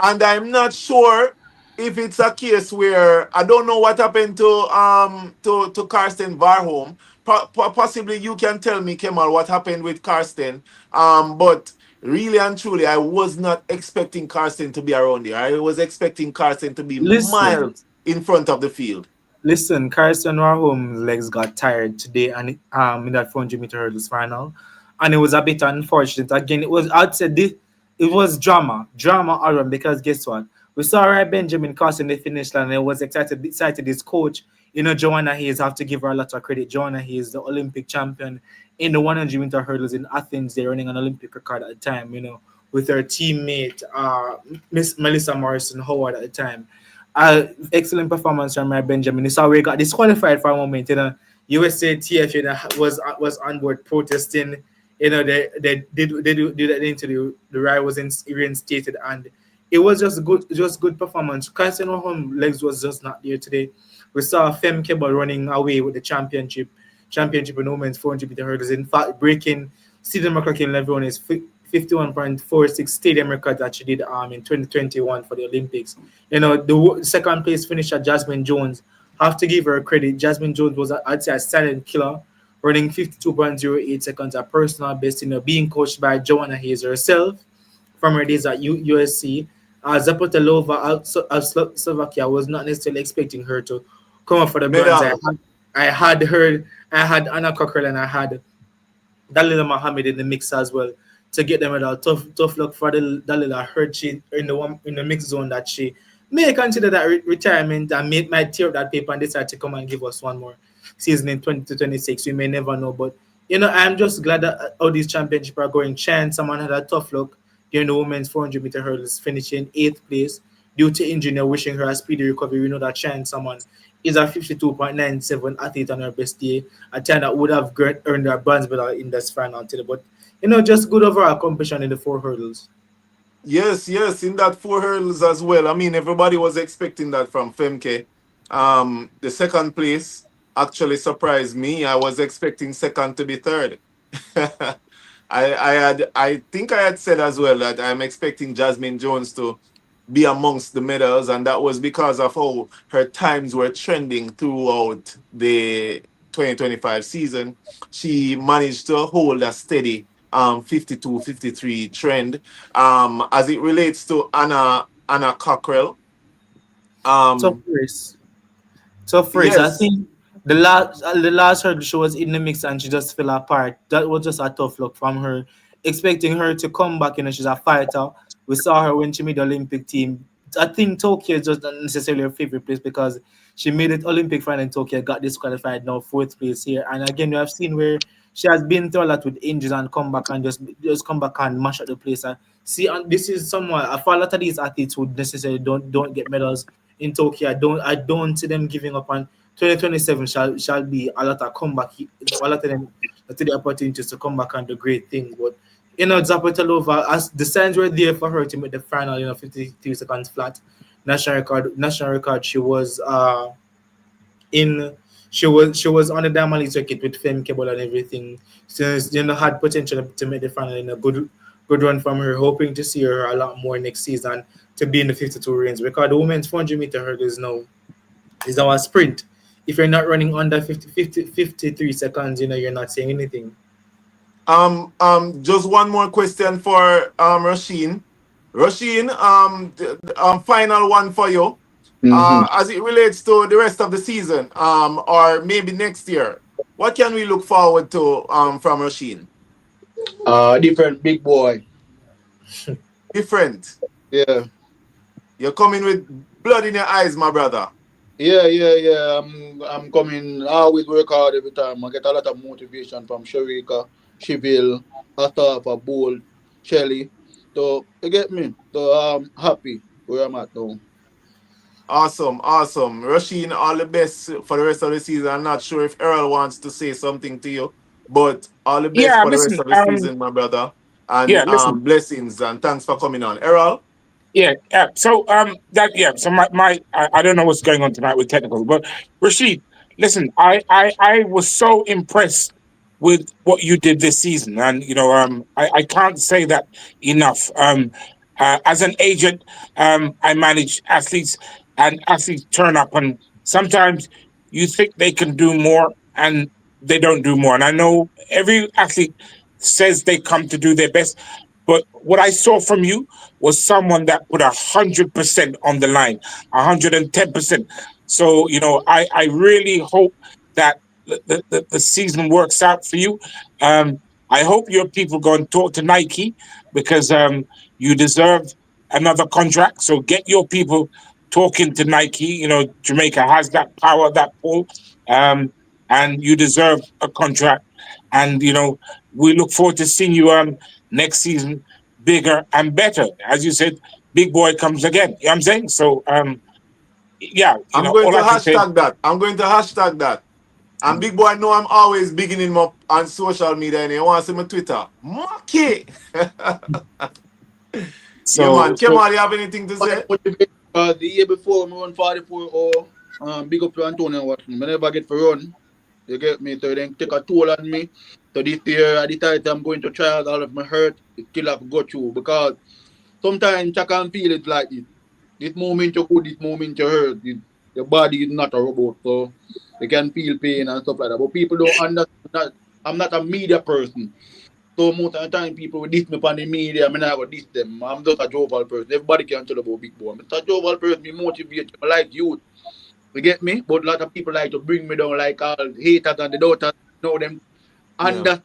And I'm not sure if it's a case where I don't know what happened to Karsten Warholm. Possibly you can tell me, Kemal, what happened with Karsten. But really and truly, I was not expecting Karsten to be around there. I was expecting Karsten to be miles in front of the field. Listen, Karsten Warholm's legs got tired today, and in that 400-meter hurdles final, and it was a bit unfortunate. Again, it was drama around, because guess what? We saw Ray Benjamin crossing the finish line, and it was excited. His coach, Joanna Hayes, have to give her a lot of credit. Joanna Hayes, the Olympic champion in the 100-meter hurdles in Athens, they're running an Olympic record at the time, with her teammate, Miss Melissa Morrison Howard at the time. Excellent performance from Ray Benjamin. It's how we got disqualified for a moment. USA TF was on board protesting. They did that interview. The ride was reinstated, and it was just good performance. Karsten Warholm's legs was just not there today. We saw Fem Kebble running away with the championship in women's 400-meter hurdles. In fact, breaking Sydney McLaughlin Levroni's 51.46 stadium record that she did in 2021 for the Olympics. The second place finisher, Jasmine Jones, have to give her credit. Jasmine Jones was, I'd say, a silent killer, running 52.08 seconds, a personal best, being coached by Joanna Hayes herself from her days at USC. Zapotelova of Slovakia was not necessarily expecting her to come up for the bronze. I had Anna Cockrell, and I had Dalila Mohammed in the mix as well to get them medal. Tough luck for Dalila. I heard she in the mix zone that she may consider that retirement and might tear up that paper and decide to come and give us one more season in 2026. We may never know, but I'm just glad that all these championships are going. Chan, someone had a tough luck during the women's 400-meter hurdles, finishing 8th place due to injury. Wishing her a speedy recovery. We know that Chan, someone is a 52.97 athlete on her best day, a time that would have earned her bronze medal in this final today. But just good overall competition in the 4 hurdles. Yes, yes, in that four hurdles as well. I mean, everybody was expecting that from Femke. The second place actually surprised me. I was expecting second to be third. I think I had said as well that I'm expecting Jasmine Jones to be amongst the medals, and that was because of how her times were trending throughout the 2025 season. She managed to hold a steady 52-53 trend. As it relates to Anna Cockrell. Tough race. Tough race. I Yes. think the last hurdle she was in the mix and she just fell apart. That was just a tough look from her. Expecting her to come back, she's a fighter. We saw her when she made the Olympic team. I think Tokyo is just not necessarily her favorite place because she made it Olympic final in Tokyo, got disqualified now, fourth place here. And again, we have seen where she has been through a lot with injuries and come back and just come back and mash up the place. And see, and this is somewhat for a lot of these athletes who necessarily don't get medals in Tokyo. I don't see them giving up on 2027 shall be a lot of comeback. A lot of them to the opportunities to come back and do great things. But Zapotelova, as the signs were there for her to make the final, 53 seconds flat, national record. She was in. She was on the Diamond League circuit with Femme Cable and everything. Since had potential to make the final in a good run from her. Hoping to see her a lot more next season to be in the 52 range because the women's 400 meter hurdle is now a sprint. If you're not running under 53 seconds, you're not saying anything. Just one more question for Rusheen. Rusheen, final one for you. As it relates to the rest of the season, or maybe next year, what can we look forward to from Rusheen? Different big boy. Different. Yeah. You're coming with blood in your eyes, my brother. Yeah. I'm coming. I always work hard every time. I get a lot of motivation from Sharika, Shiville, Astafa, Bold, Shelly. So you get me. So I'm happy where I'm at now. Awesome. Rusheen, all the best for the rest of the season. I'm not sure if Earl wants to say something to you, but all the best for the rest of the season, my brother. And blessings and thanks for coming on. Earl? So my I don't know what's going on tonight with technical, but Rashid, listen, I was so impressed with what you did this season, and I can't say that enough. As an agent, I manage athletes, and athletes turn up, and sometimes you think they can do more, and they don't do more. And I know every athlete says they come to do their best, but what I saw from you was someone that put 100% on the line, 110%. So, I really hope that the season works out for you. I hope your people go and talk to Nike because you deserve another contract. So get your people talking to Nike. Jamaica has that power, that pull, and you deserve a contract. And, we look forward to seeing you next season bigger and better. As you said, big boy comes again. You know what I'm saying? So, I'm going to hashtag that. And big boy know I'm always bigging him up on social media and he wants him on Twitter. Monkey! Kemal, you have anything to say? The year before, I run 44 big up to Antonio Watson. I never get for run. You get me? So then take a toll on me. So this year, at the time I'm going to try all of my hurt, it still have to go through. Because sometimes I can feel it like this. This moment you're good, this moment you're hurt. Your body is not a robot, so you can feel pain and stuff like that. But people don't understand that I'm not a media person. So most of the time people will diss me on the media, I'm not going to diss them. I'm just a jovial person. Everybody can tell about big boy. I'm a jovial person, me motivate, I like youth. You get me? But a lot of people like to bring me down like all haters and the daughters know them. And that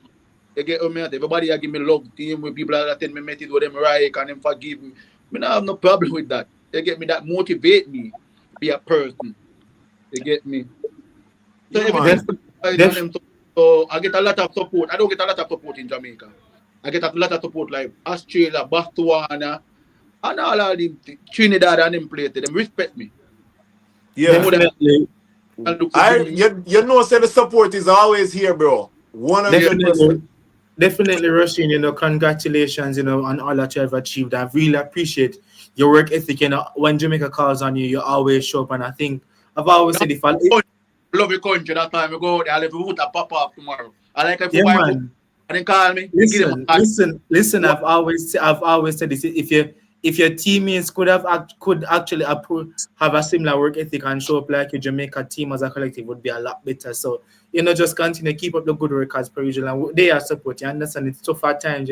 you get me? Everybody give me love team with people that tell me message with them right and them forgive me. I don't have no problem with that. You get me? That motivate me to be a person. You get me? So I get a lot of support. I don't get a lot of support in Jamaica. I get a lot of support like Australia, Botswana, and all of them, Trinidad and them places. Them respect me. Yeah. You know, say the support is always here, bro. 100%. Definitely, Rusheen, congratulations, on all that you have achieved. I really appreciate your work ethic. When Jamaica calls on you, you always show up. And I think I've always said, love your country. That time I go out there, I'll have a put a pop up tomorrow. I like if yeah, you buy a book man. and then call me. Listen. I've always said this. If your teammates could actually have a similar work ethic and show up like your Jamaica team as a collective, would be a lot better. So just continue to keep up the good work as per usual, and they are support. You understand? It's tough at times.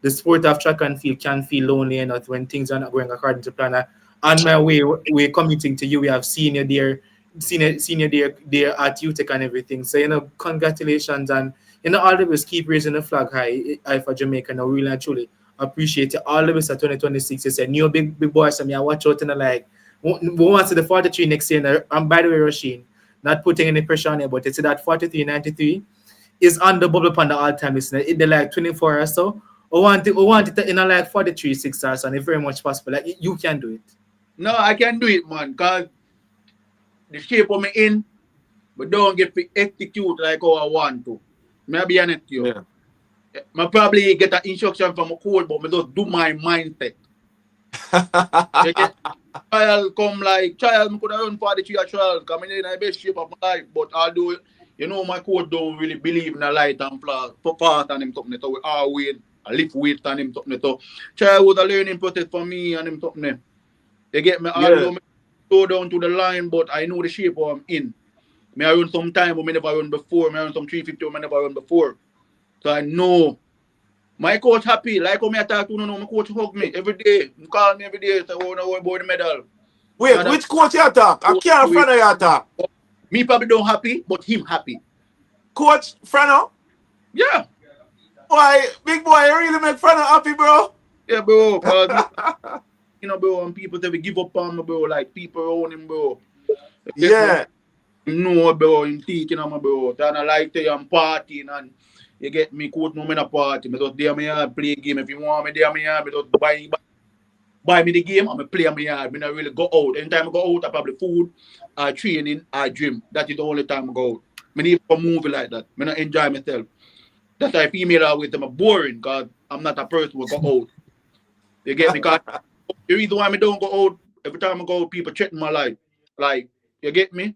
The sport of track and field can feel lonely enough when things are not going according to plan. On my way, we're committing to you. We have seen you there at UTEC and everything. So congratulations, and all the best. Keep raising the flag high for Jamaica. Now, really and truly appreciate it. All the best at 2026. You said new big boys. So me, I watch out we want to see the 43 next year. And by the way, Rusheen, not putting any pressure on it, but it's that 43.93 is on the bubble upon the all-time listener. They're like 24 or so. Or want it in like 43.6 or so, and if very much possible. Like you can do it. No, I can do it, man, because the shape of me in, but don't get to execute like how I want to. May I be honest with you? Yeah. I probably get an instruction from a coach, but I just do my mindset. Trial come like trial, I could have run 43 trials, coming in the best shape of my life, but I'll do it. My coach don't really believe in the light and part and him talking to our weight, I lift weight and him talking to. Trial was a learning process for me and him talking. They get me all go down to the line, but I know the shape where I'm in. I run some time, but I never run before. I run some 350, but I never run before. So I know. My coach happy. Like how I talk to my coach hug me every day. He call me every day. Say, oh, no, about the medal. Wait, which coach you talk? I can't friend you talk. Me probably don't happy, but him happy. Coach Frano? Yeah. Why, big boy, you really make Frano happy, bro? Yeah, bro. Bro, and people say we give up on me, bro. Like people around him, bro. Yeah. No, bro. Him thinking on me, bro. And I like to I'm partying and you get me, coach, no, I'm in a party. I just there me yard, play a game. If you want me there, me yard, I just buy me the game, I'm play my yard. I don't really go out. Anytime I go out, I probably food, training, I gym. That is the only time I go out. I need a movie like that. I don't enjoy myself. That's why female always I'm boring because I'm not a person who go out. You get me? Because the reason why I don't go out, every time I go out, people threaten my life. Like, you get me?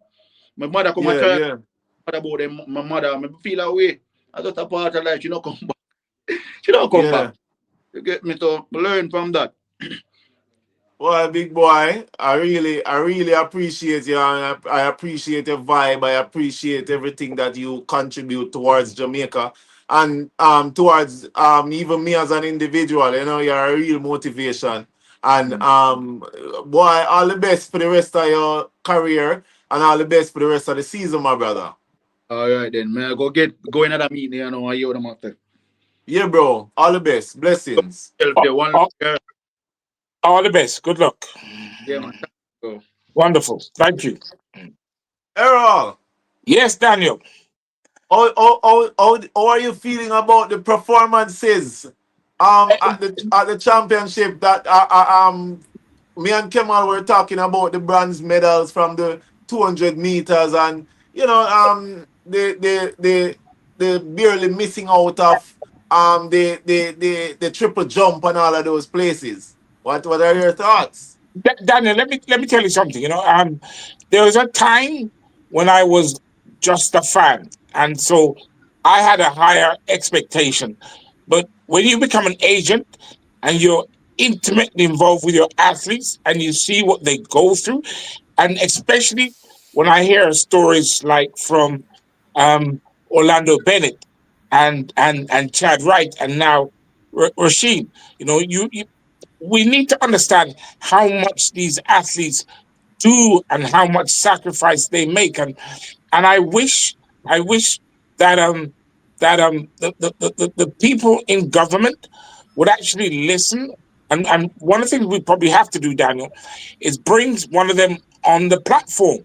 My mother come and tell about them, my mother, I feel away. I just a part of life, she don't come back. She don't come back. You get me? So learn from that. Well, big boy, I really appreciate you, and I appreciate your vibe. I appreciate everything that you contribute towards Jamaica and towards even me as an individual. You're a real motivation. And boy, all the best for the rest of your career and all the best for the rest of the season, my brother. All right then, man. Go in at a meeting, I hear them after. Yeah, bro. All the best. Blessings. All the best. Good luck. Yeah, man. Wonderful. Thank you. Emerole. Yes, Daniel. How are you feeling about the performances at the championship that me and Kemal were talking about the bronze medals from the 200 meters and they barely missing out of the triple jump and all of those places. What are your thoughts? Daniel, let me tell you something. There was a time when I was just a fan, and so I had a higher expectation. But when you become an agent and you're intimately involved with your athletes and you see what they go through, and especially when I hear stories like from Orlando Bennett and Chad Wright and now Rusheen, we need to understand how much these athletes do and how much sacrifice they make, and I wish that the people in government would actually listen. And one of the things we probably have to do, Daniel, is bring one of them on the platform,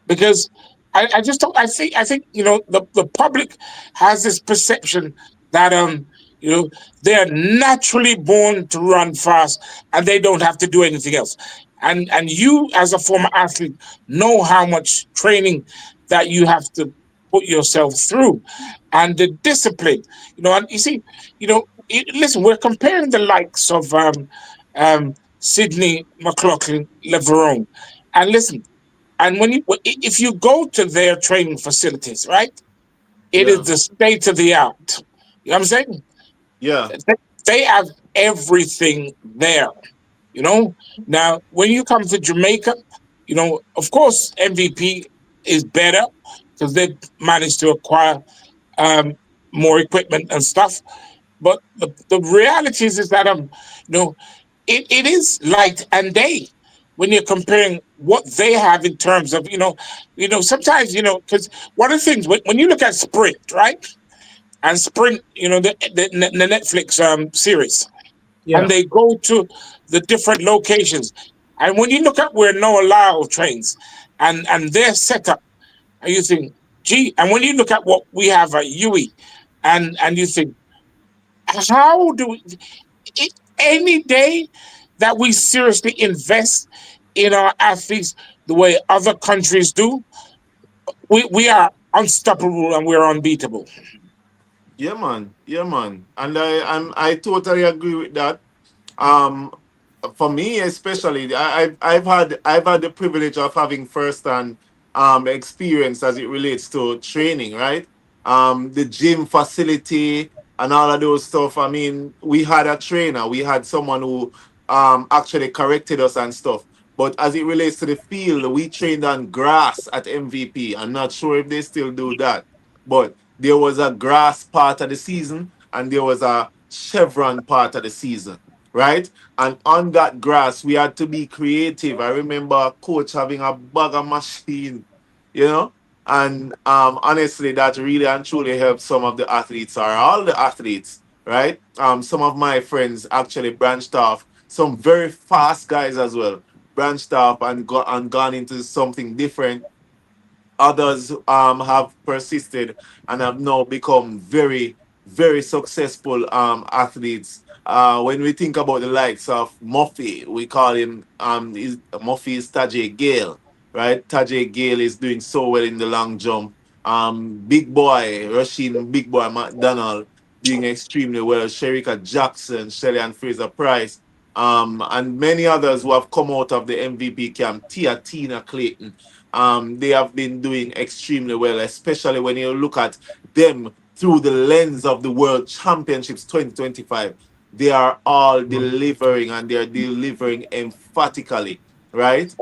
because I think the public has this perception that they're naturally born to run fast and they don't have to do anything else. And you, as a former athlete, know how much training that you have to put yourself through, and the discipline. And you see, listen, we're comparing the likes of Sydney McLaughlin Leverone, and listen, and if you go to their training facilities, right, it is Yeah. the state of the art. You know what I'm saying? Yeah. They have everything there. Now when you come to Jamaica, of course MVP is better because they managed to acquire more equipment and stuff. But the reality is that it is light and day when you're comparing what they have in terms of sometimes because one of the things when you look at sprint, right, and sprint, the Netflix series, and Yeah. they go to the different locations, and when you look at where Noah Lyle trains and their setup, and you think, gee, and when you look at what we have at UE, and you think, how do we any day that we seriously invest in our athletes the way other countries do, we are unstoppable and we're unbeatable. Yeah, man. Yeah, man. And I totally agree with that. Um, for me especially, I've had the privilege of having first-hand experience as it relates to training, right? The gym facility and all of those stuff. I mean, we had a trainer, we had someone who actually corrected us and stuff. But as it relates to the field, we trained on grass at MVP. I'm not sure if they still do that, but there was a grass part of the season and there was a chevron part of the season, right? And on that grass, we had to be creative. I remember a coach having a bag of machine, you know, and honestly, that really and truly helped some of the athletes or all the athletes, right? Some of my friends actually branched off. Some very fast guys as well branched off and gone into something different. Others have persisted and have now become very, very successful athletes. When we think about the likes of Murphy, we call him Murphy is Tajay Gale, right? Tajay Gale is doing so well in the long jump. Big boy, Rusheen, Big boy McDonald doing extremely well. Sherika Jackson, Shelly and Fraser Price, and many others who have come out of the MVP camp. Tina Clayton, they have been doing extremely well, especially when you look at them through the lens of the World Championships 2025. They are all delivering and they are delivering emphatically, right?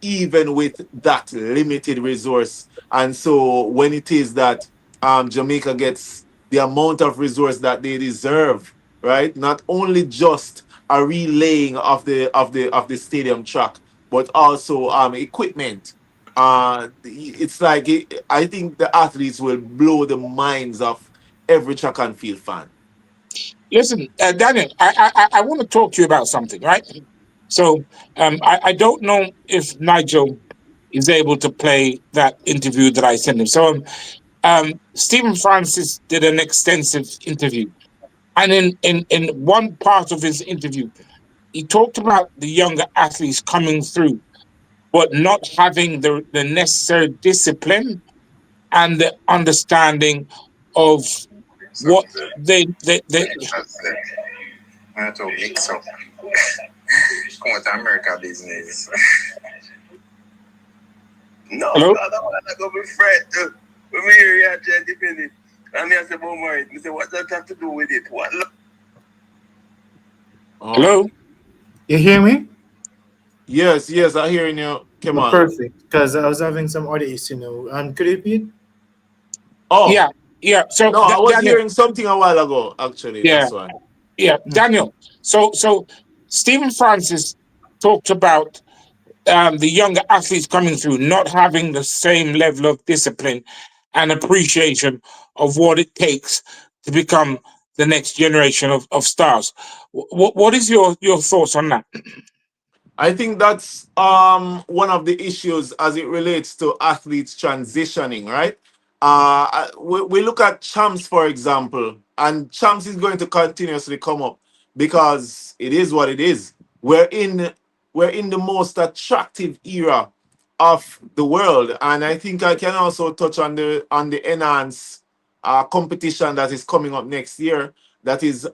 Even with that limited resource. And so when it is that Jamaica gets the amount of resource that they deserve, right? Not only just a relaying of the stadium track, but also equipment. It's like I think the athletes will blow the minds of every track and field fan. Listen, Daniel, I want to talk to you about something, right? So I don't know if Nigel is able to play that interview that I sent him. So Stephen Francis did an extensive interview. And in one part of his interview, he talked about the younger athletes coming through, but not having the necessary discipline and the understanding of what they I have to mix up. Come with America business. No, Hello? I don't want to go with Fred. When we hear you, Jen, depending. And I said, "Oh my!" I said, "What does that have to do with it? What?" Hello? You hear me? Yes, I hear you. Come on. Perfect. Because I was having some audio issue now. Could you repeat? Oh, yeah. So no, I was Daniel, hearing something a while ago. Actually, yeah, that's why. yeah, Daniel. So Stephen Francis talked about the younger athletes coming through not having the same level of discipline and appreciation of what it takes to become the next generation of stars. What is your thoughts on that? I think that's one of the issues as it relates to athletes transitioning, right? We look at Champs, for example, and Champs is going to continuously come up because it is what it is. We're in the most attractive era of the world. And I think I can also touch on the enhanced competition that is coming up next year. That is,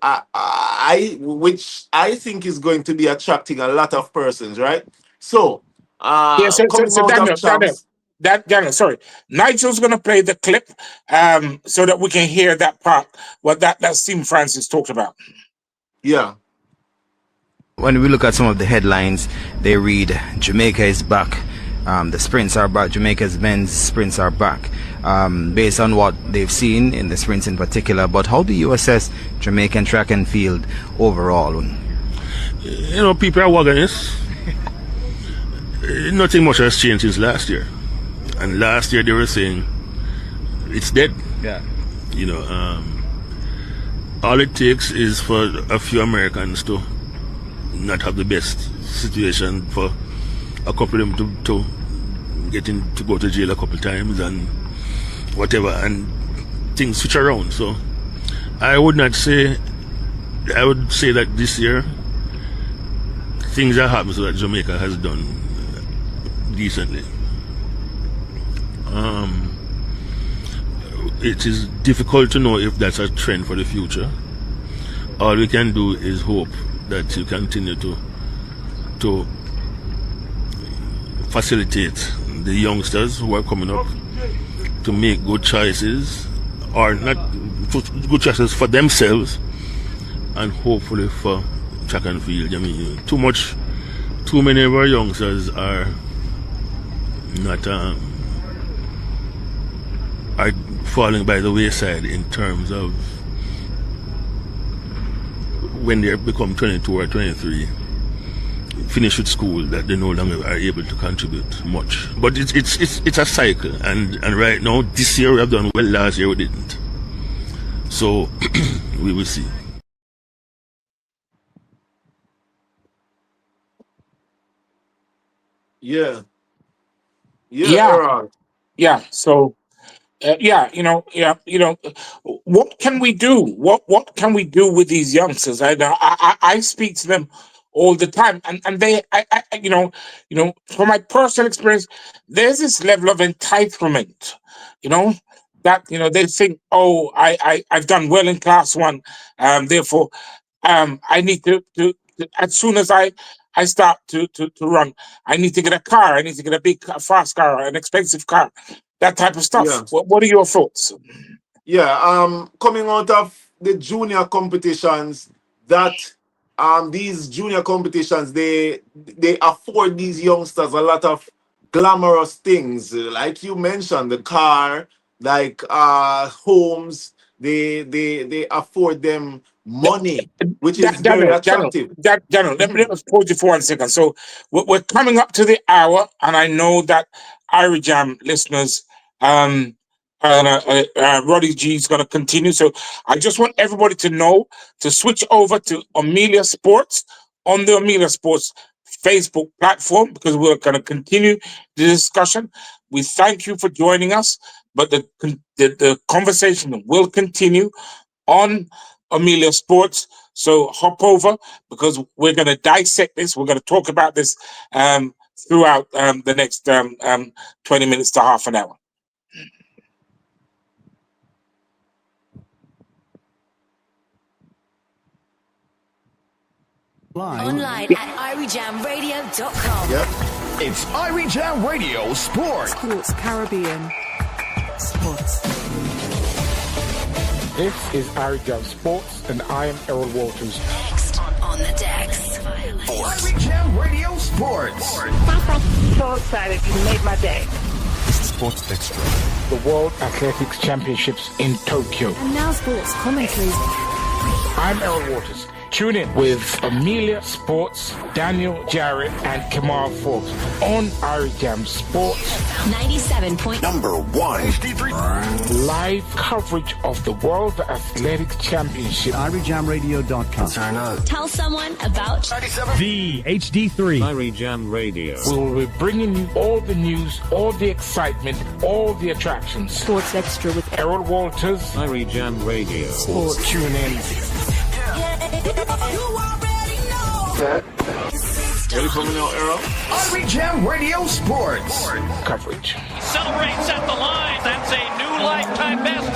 which I think is going to be attracting a lot of persons, right? So, coming out of champs. Daniel, sorry. Nigel's going to play the clip so that we can hear that part, what that Steve Francis talked about. Yeah. When we look at some of the headlines, they read, Jamaica is back. The sprints are back. Jamaica's men's sprints are back. Based on what they've seen in the sprints in particular. But how do you assess Jamaican track and field overall? You know, people are wagging this. Nothing much has changed since last year. And last year they were saying it's dead. Yeah. You know, all it takes is for a few Americans to not have the best situation, for a couple of them to get in, to go to jail a couple of times and whatever, and things switch around. So I would say that this year things are happening so that Jamaica has done decently. It is difficult to know if that's a trend for the future. All we can do is hope that you continue to facilitate the youngsters who are coming up to make good choices, or not good choices for themselves, and hopefully for track and field. I mean, too many of our youngsters are not are falling by the wayside in terms of when they become 22 or 23, finish with school, that they no longer are able to contribute much. But it's a cycle, and right now, this year we have done well, last year we didn't. So we will see. Yeah. So, what can we do? What can we do with these youngsters? I speak to them all the time, and they, from my personal experience, there's this level of entitlement, that they think, oh, I've done well in class 1, therefore, I need to as soon as I start to run, I need to get a car. I need to get a big, fast car, an expensive car, that type of stuff. Yeah. What are your thoughts? Yeah, coming out of the junior competitions, that these junior competitions, they afford these youngsters a lot of glamorous things, like you mentioned, the car, like homes. They afford them money, which is very attractive. Daniel, let me pause you for 1 second. So we're coming up to the hour, and I know that Irie Jam listeners, Roddy G is going to continue. So I just want everybody to know to switch over to Amelia Sports on the Amelia Sports Facebook platform, because we're going to continue the discussion. We thank you for joining us, but the conversation will continue on Amelia Sports. So hop over, because we're going to dissect this. We're going to talk about this throughout the next 20 minutes to half an hour. Online at IrieJamRadio.com. Yep. It's Irie Jam Radio Sports. Sports Caribbean. Sports. This is Irie Jam Sports, and I am Emerole Walters. Next on the decks. Irie Jam Radio Sports. So excited. You made my day. Sports Extra. The World Athletics Championships in Tokyo. And now sports commentaries. I'm Emerole Walters. Tune in with Amelia Sports, Daniel Jarrett, and Kamal Forbes on Irie Jam Sports. 97. Number 1. HD3. Live coverage of the World Athletics Championship. IrieJamRadio.com. Turn up. Tell someone about 97. The HD3. Irie Jam Radio. We will be bringing you all the news, all the excitement, all the attractions. Sports Extra with Emerole Walters. Irie Jam Radio. Sports. Tune in. you already know. Ready for me now, Earl? Irie Jam Radio Sports. Coverage. Celebrates at the line. That's a new lifetime best.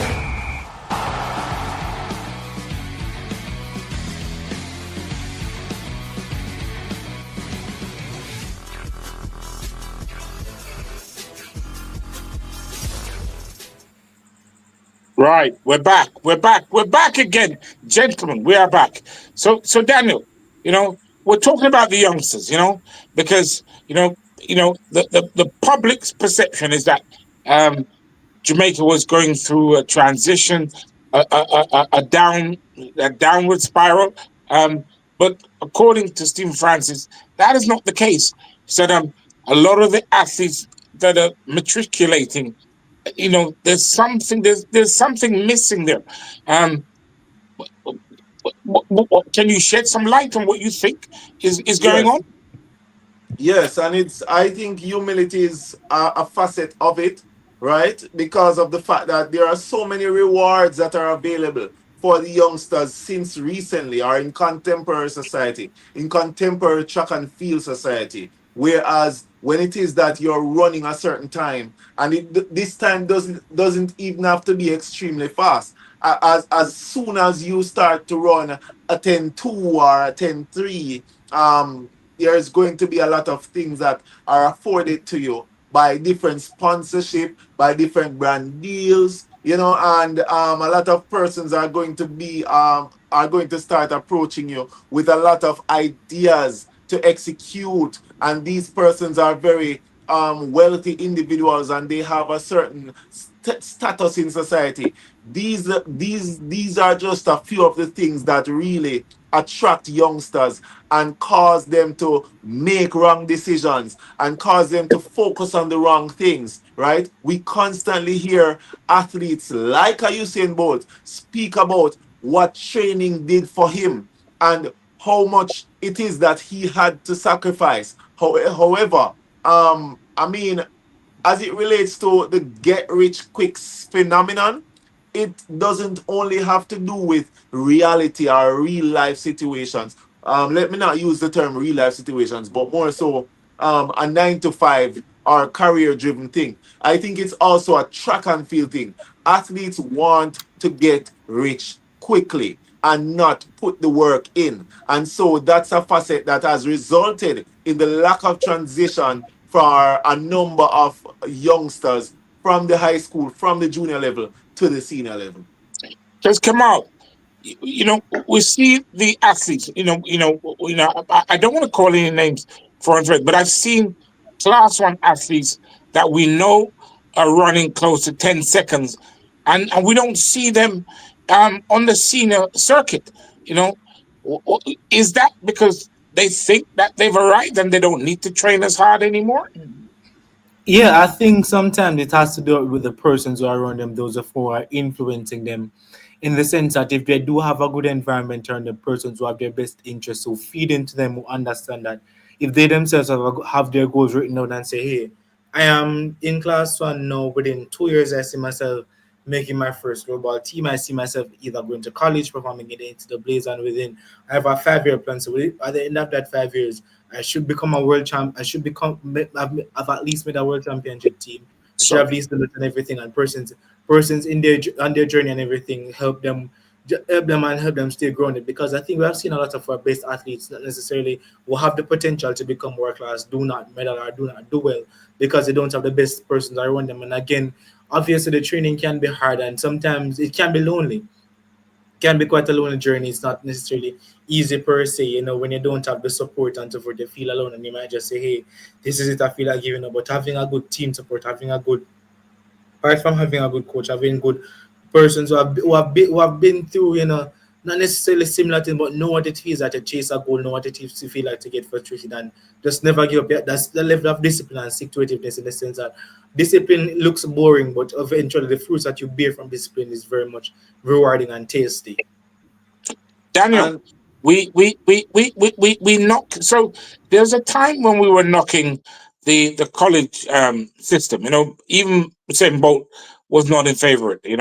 Right, we're back. We're back again, gentlemen. We are back. So Daniel, we're talking about the youngsters, because the public's perception is that Jamaica was going through a transition, a downward spiral. But according to Stephen Francis, that is not the case. He said a lot of the athletes that are matriculating, there's something missing there. Can you shed some light on what you think is going on? Yes, and I think humility is a facet of it, right? Because of the fact that there are so many rewards that are available for the youngsters since recently, or in contemporary society, in contemporary track and field society. Whereas when it is that you're running a certain time, and this time doesn't even have to be extremely fast. As soon as you start to run a 10-2 or a 10-3, there's going to be a lot of things that are afforded to you by different sponsorship, by different brand deals, and a lot of persons are going to start approaching you with a lot of ideas to execute, and these persons are very wealthy individuals, and they have a certain status in society. These are just a few of the things that really attract youngsters and cause them to make wrong decisions and cause them to focus on the wrong things, right? We constantly hear athletes like a Usain Bolt speak about what training did for him and how much it is that he had to sacrifice. However, as it relates to the get rich quick phenomenon, it doesn't only have to do with reality or real life situations. Let me not use the term real life situations, but more so a 9-to-5 or career driven thing. I think it's also a track and field thing. Athletes want to get rich quickly and not put the work in. And so that's a facet that has resulted in the lack of transition for a number of youngsters from the high school, from the junior level to the senior level. Just come out. We see the athletes. I don't want to call any names for it, but I've seen class 1 athletes that we know are running close to 10 seconds, and we don't see them on the senior circuit. Is that because they think that they've arrived and they don't need to train as hard anymore? Yeah, I think sometimes it has to do with the persons who are around them, those who are influencing them, in the sense that if they do have a good environment around the persons who have their best interests, who feed into them, who understand that if they themselves have their goals written down and say, hey, I am in class 1 now, within 2 years, I see myself making my first global team. I see myself either going to college, performing it into the Blaze, and within, I have a 5-year plan. So at the end of that 5 years, I should become a world champ. I should I've at least made a world championship team. I should have at least done it and everything. And persons in on their journey and everything, help them and help them stay grounded. Because I think we have seen a lot of our best athletes not necessarily will have the potential to become world class, do not medal or do not do well, because they don't have the best persons around them. And again, obviously the training can be hard and sometimes it can be lonely. Can be quite a lonely journey. It's not necessarily easy per se, when you don't have the support and so forth, you feel alone and you might just say, hey, this is it, I feel like giving up. But having a good team support, apart from having a good coach, having good persons who have been through, not necessarily similar things, but know what it feels like to chase a goal, know what it feels to feel like to get frustrated and just never give up. That's the level of discipline and stick-to-itiveness, in the sense that discipline looks boring, but eventually the fruits that you bear from discipline is very much rewarding and tasty. Daniel, we knock. So there's a time when we were knocking the college system. Even Usain Bolt was not in favor of it,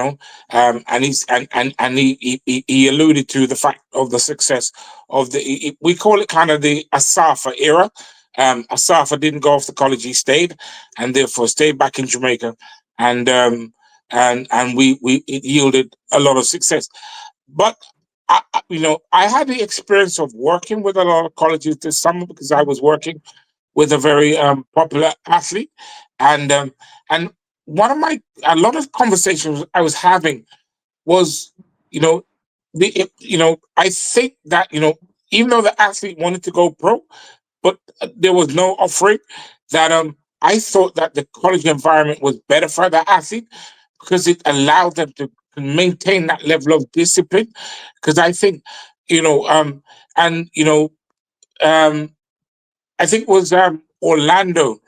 and he alluded to the fact of the success of we call it kind of the Asafa era. Asafa didn't go off to college; he stayed, and therefore stayed back in Jamaica, and it yielded a lot of success. But I had the experience of working with a lot of colleges this summer because I was working with a very popular athlete, and a lot of conversations I was having was, I think that even though the athlete wanted to go pro, but there was no offering, that I thought that the college environment was better for the athlete because it allowed them to maintain that level of discipline. Because I think, I think it was Orlando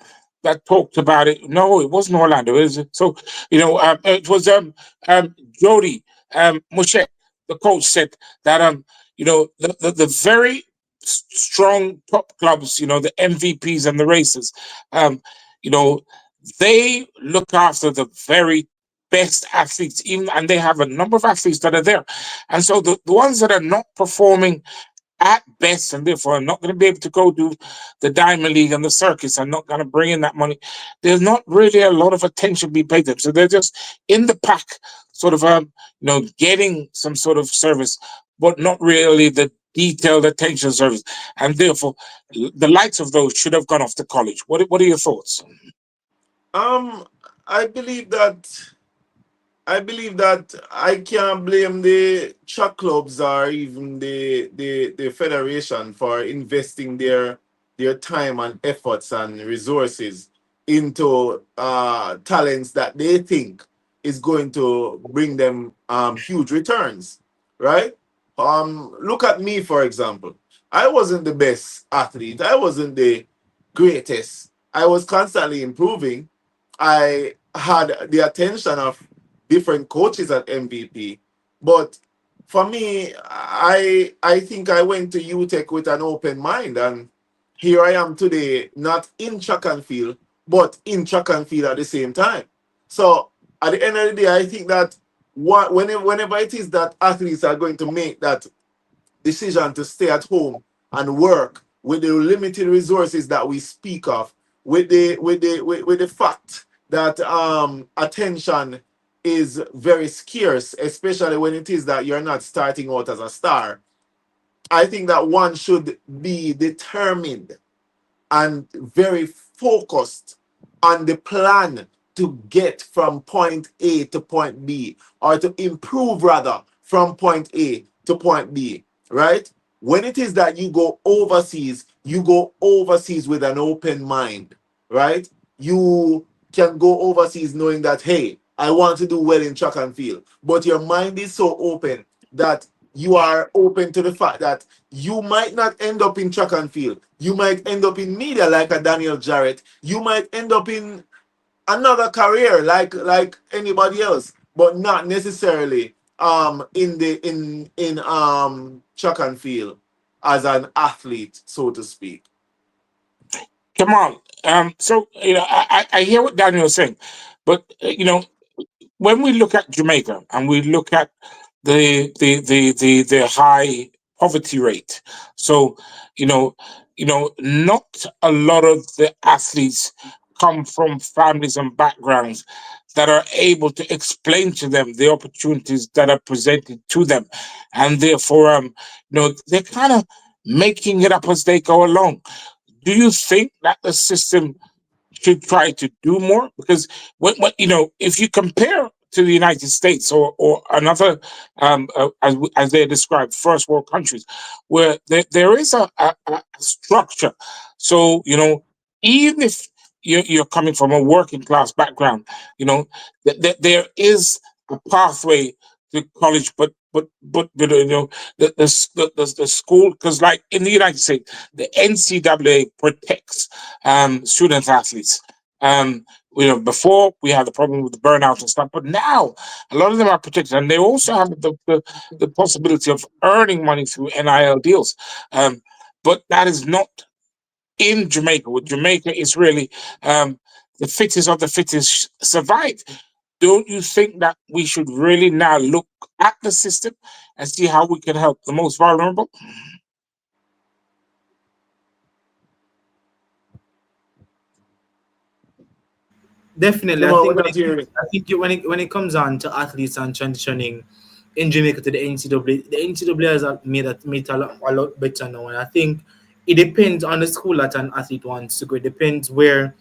that talked about it. No, it wasn't Orlando. It was Jody Moshe, the coach, said that the very strong top clubs, the MVPs and the racers, they look after the very best athletes, and they have a number of athletes that are there. And so the ones that are not performing at best, and therefore are not going to be able to go do the Diamond League and the circus, and not going to bring in that money, there's not really a lot of attention being paid to them. So they're just in the pack, sort of, getting some sort of service, but not really the detailed attention service. And therefore, the likes of those should have gone off to college. What are your thoughts? I believe that I can't blame the track clubs or even the federation for investing their time and efforts and resources into talents that they think is going to bring them huge returns, right? Look at me, for example. I wasn't the best athlete. I wasn't the greatest. I was constantly improving. I had the attention of different coaches at MVP. But for me, I think I went to UTech with an open mind, and here I am today, not in track and field, but in track and field at the same time. So at the end of the day, I think that whenever it is that athletes are going to make that decision to stay at home and work with the limited resources that we speak of, with the fact that attention is very scarce, especially when it is that you're not starting out as a star, I think that one should be determined and very focused on the plan to get from point A to point B, or to improve rather from point A to point B, right? When it is that you go overseas with an open mind, right? You can go overseas knowing that, hey, I want to do well in track and field, but your mind is so open that you are open to the fact that you might not end up in track and field. You might end up in media like a Daniel Jarrett. You might end up in another career like anybody else, but not necessarily in track and field as an athlete, so to speak. Come on. So I hear what Daniel is saying, but when we look at Jamaica and we look at the high poverty rate, so not a lot of the athletes come from families and backgrounds that are able to explain to them the opportunities that are presented to them, and therefore they're kind of making it up as they go along. Do you think that the system should try to do more? Because if you compare to the United States or another, as they describe, first world countries, where there is a structure. So even if you're coming from a working class background, there is a pathway to college, but the school, because like in the United States, the NCAA protects student athletes. Before we had the problem with the burnout and stuff, but now a lot of them are protected, and they also have the possibility of earning money through NIL deals. But that is not in Jamaica. With Jamaica, it's really the fittest of the fittest survive. don't you think that we should really now look at the system and see how we can help the most vulnerable? Definitely, Come I on, we're think not hearing. when it comes on to athletes and transitioning in Jamaica to the NCAA, the NCAA has made a lot better now, and I think it depends on the school that an athlete wants to go. It depends where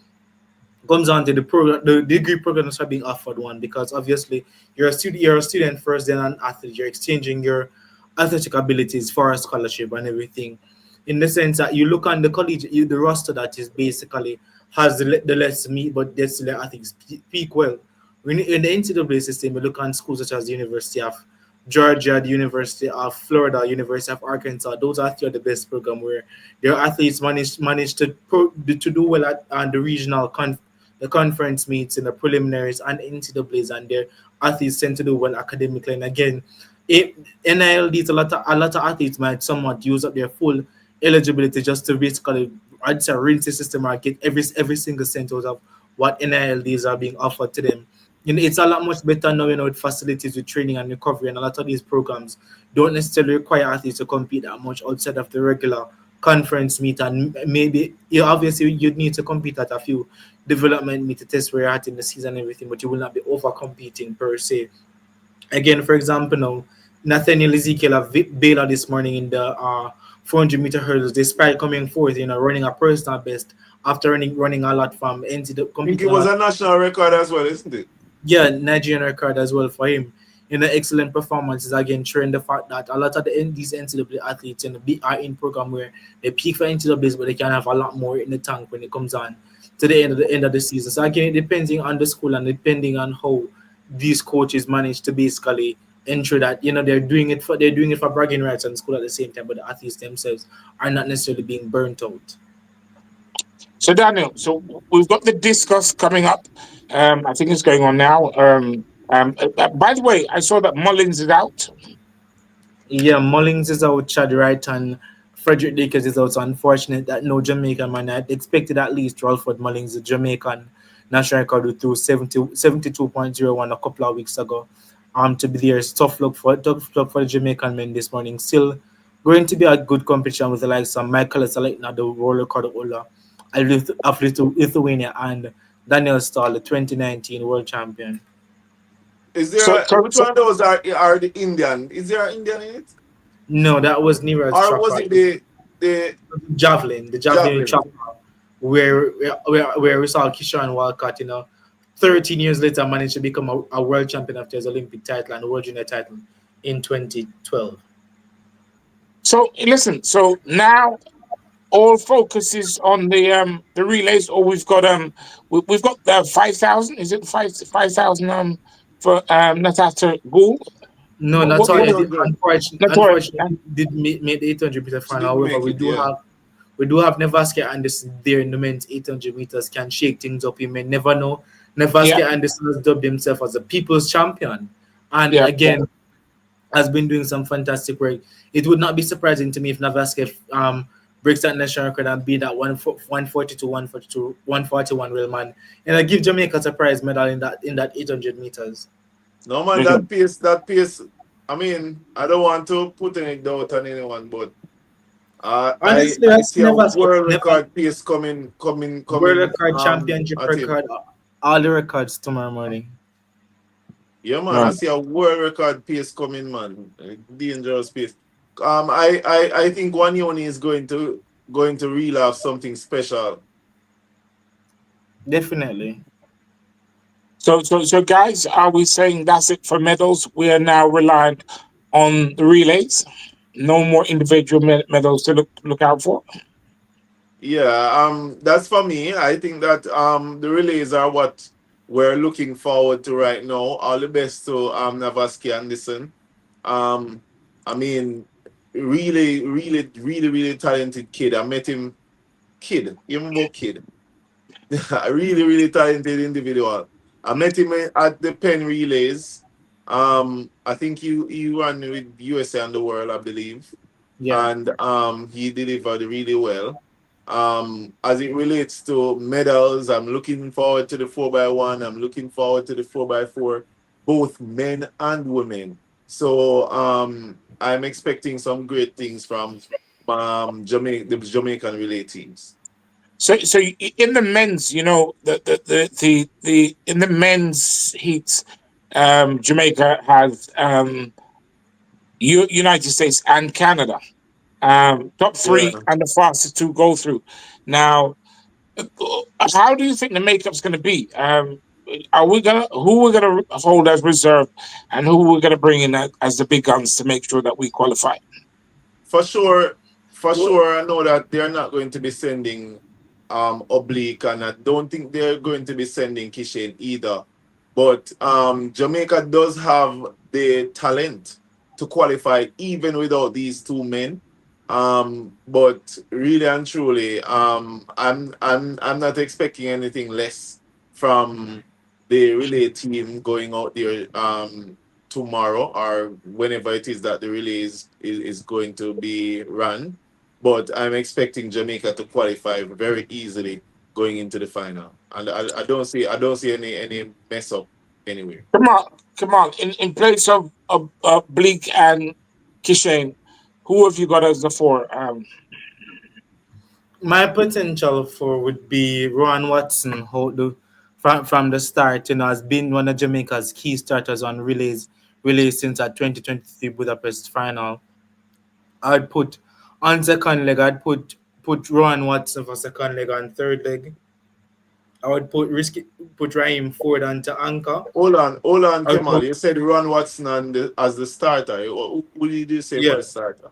comes on to the program, the degree programs are being offered one because obviously you're a student first, then an athlete. You're exchanging your athletic abilities for a scholarship and everything. In the sense that you look on the college, the roster that is basically has the less meat, but that's the athletes peak well. When in the NCAA system, you look on schools such as the University of Georgia, the University of Florida, University of Arkansas. Those are three of the best program where their athletes manage to do well at the regional the conference meets in the preliminaries and NCAAs, and their athletes tend to do well academically. And again, NILDs, a lot of athletes might somewhat use up their full eligibility just to basically, I'd say, rinse the system or get every single cent out of what NILDs are being offered to them. It's a lot much better now, with facilities, with training and recovery, and a lot of these programs don't necessarily require athletes to compete that much outside of the regular conference meet, and maybe obviously you'd need to compete at a few development meet to test where you're at in the season and everything, but you will not be over competing per se. Again, for example, now Nathaniel Ezekiel of Baylor this morning in the 400-meter hurdles, despite coming fourth, running a personal best after running a lot from NCAA. I think it was a national record as well, isn't it? Yeah, Nigerian record as well for him. Excellent performances, again showing the fact that a lot of these NCAA athletes are in program where they peak for NCAAs, but they can have a lot more in the tank when it comes on to the end of the season. So again, depending on the school and depending on how these coaches manage to basically ensure that they're doing it for bragging rights and school at the same time, but the athletes themselves are not necessarily being burnt out. So Daniel, so we've got the discuss coming up. I think it's going on now. By the way, I saw that Mullins is out. Yeah, Mullins is out, Chad Wright, and Frederick Dakers is out. So unfortunate that no Jamaican man. I expected at least Ralford Mullins, the Jamaican national record, who threw 72.01 a couple of weeks ago. To be there. It's tough luck for the Jamaican men this morning. Still going to be a good competition with the likes of Michael Salekna, the world record holder of Lithuania, and Daniel Stahl, the 2019 world champion. Is there which one of those are the Indian? Is there an Indian in it? No, that was Neeraj Chopra. Or was it the javelin Chopra, where we saw Kishan Walcott, 13 years later managed to become a world champion after his Olympic title and world junior title in 2012. So listen, so now all focus is on the relays, or we've got the 5,000. Is it 5,000 for Natasha Gould? No, not only. Unfortunately, did make the 800 meter final. However, we do have Nevaska Anderson there in the men's 800 meters. Can shake things up. You may never know. Nevaska Anderson has dubbed himself as a people's champion, and again has been doing some fantastic work. It would not be surprising to me if Nevaska breaks that national record and be that 142, 141 real man, and I give Jamaica a prize medal in that 800 meters. No man, that pace. I mean, I don't want to put any doubt on anyone, but honestly, I see a world record pace coming. World record, championship record, all the records tomorrow morning. Yeah, man, I see a world record pace coming, man. Dangerous pace. I think Wanyoni is going to really have something special. Definitely. So guys, are we saying that's it for medals? We are now reliant on the relays. No more individual medals to look out for. Yeah, that's for me. I think that the relays are what we're looking forward to right now. All the best to Navaski Anderson. I mean, really talented kid. I met him, even more kid. really talented individual. I met him at the Penn Relays. I think he ran with USA and the World, I believe. Yeah. And he delivered really well. As it relates to medals, I'm looking forward to the 4x1. I'm looking forward to the 4x4, both men and women. So I'm expecting some great things from the Jamaican relay teams. So in the men's, you know, the in the men's heats, Jamaica has United States and Canada, top three Yeah. and the fastest to go through. Now, how do you think the makeup's going to be? Who we're gonna hold as reserve, and who we're gonna bring in as the big guns to make sure that we qualify? For sure, I know that they're not going to be sending Oblique, and I don't think they're going to be sending Kishen either. But Jamaica does have the talent to qualify even without these two men. But really and truly, I'm not expecting anything less from the relay team going out there tomorrow or whenever it is that the relay is going to be run. But I'm expecting Jamaica to qualify very easily going into the final, and I don't see any mess up anywhere. Come on. In place of Bleak and Kishane, who have you got as the four? My potential for would be Rowan Watson, who from the start, has been one of Jamaica's key starters on relays since our 2023 Budapest final. I'd put on second leg. I'd put Rowan Watson for second leg. On third leg, I would put Raheem Ford onto anchor. Hold on, Kemal. You said Ron Watson as the starter. Who did you say for the starter?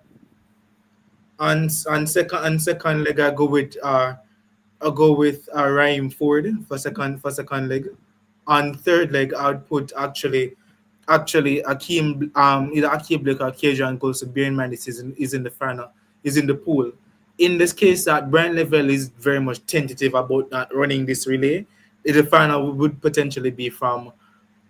On second leg, I go with Raheem Ford for second leg. On third leg, I would put actually Akeem either Akeem Blake or Kejan goes to bear in mind this is in the final, is in the pool. In this case, that Brian Level is very much tentative about not running this relay. The final would potentially be from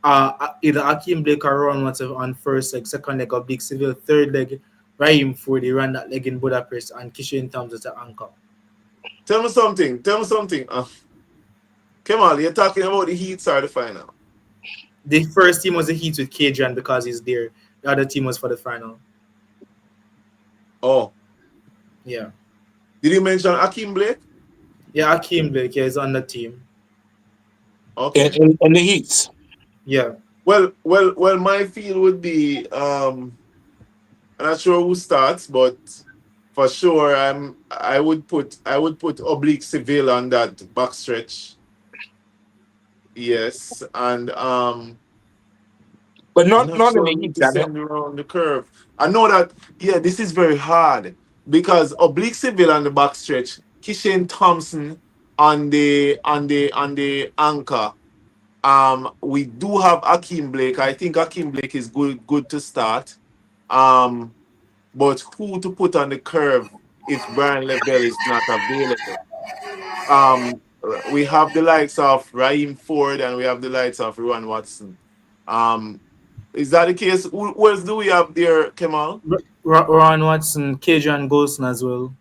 either Akeem Blake or Ron Watson on first leg, second leg of Big Seville, third leg Raheem Ford, they ran that leg in Budapest, and Kishane Thompson as the anchor. Tell me something. Kemal, you're talking about the Heats or the final? The first team was the Heat with Kejan because he's there. The other team was for the final. Oh. Yeah. Did you mention Akeem Blake? Yeah, Akeem Blake, he's on the team. Okay. In the Heats. Yeah. Well, my feel would be I'm not sure who starts, but for sure I would put Oblique Seville on that backstretch. Yes, and but not sure in the Heat, to send around the curve. I know that. Yeah, this is very hard because Oblique Seville on the backstretch, Kishane Thompson on the anchor. We do have Akeem Blake. I think Akeem Blake is good to start. But who to put on the curve if Brian Level is not available? We have the likes of Raheem Ford and we have the likes of Rowan Watson. Is that the case? Who else do we have there, Kemal? Rowan Watson, Kejan Golson as well.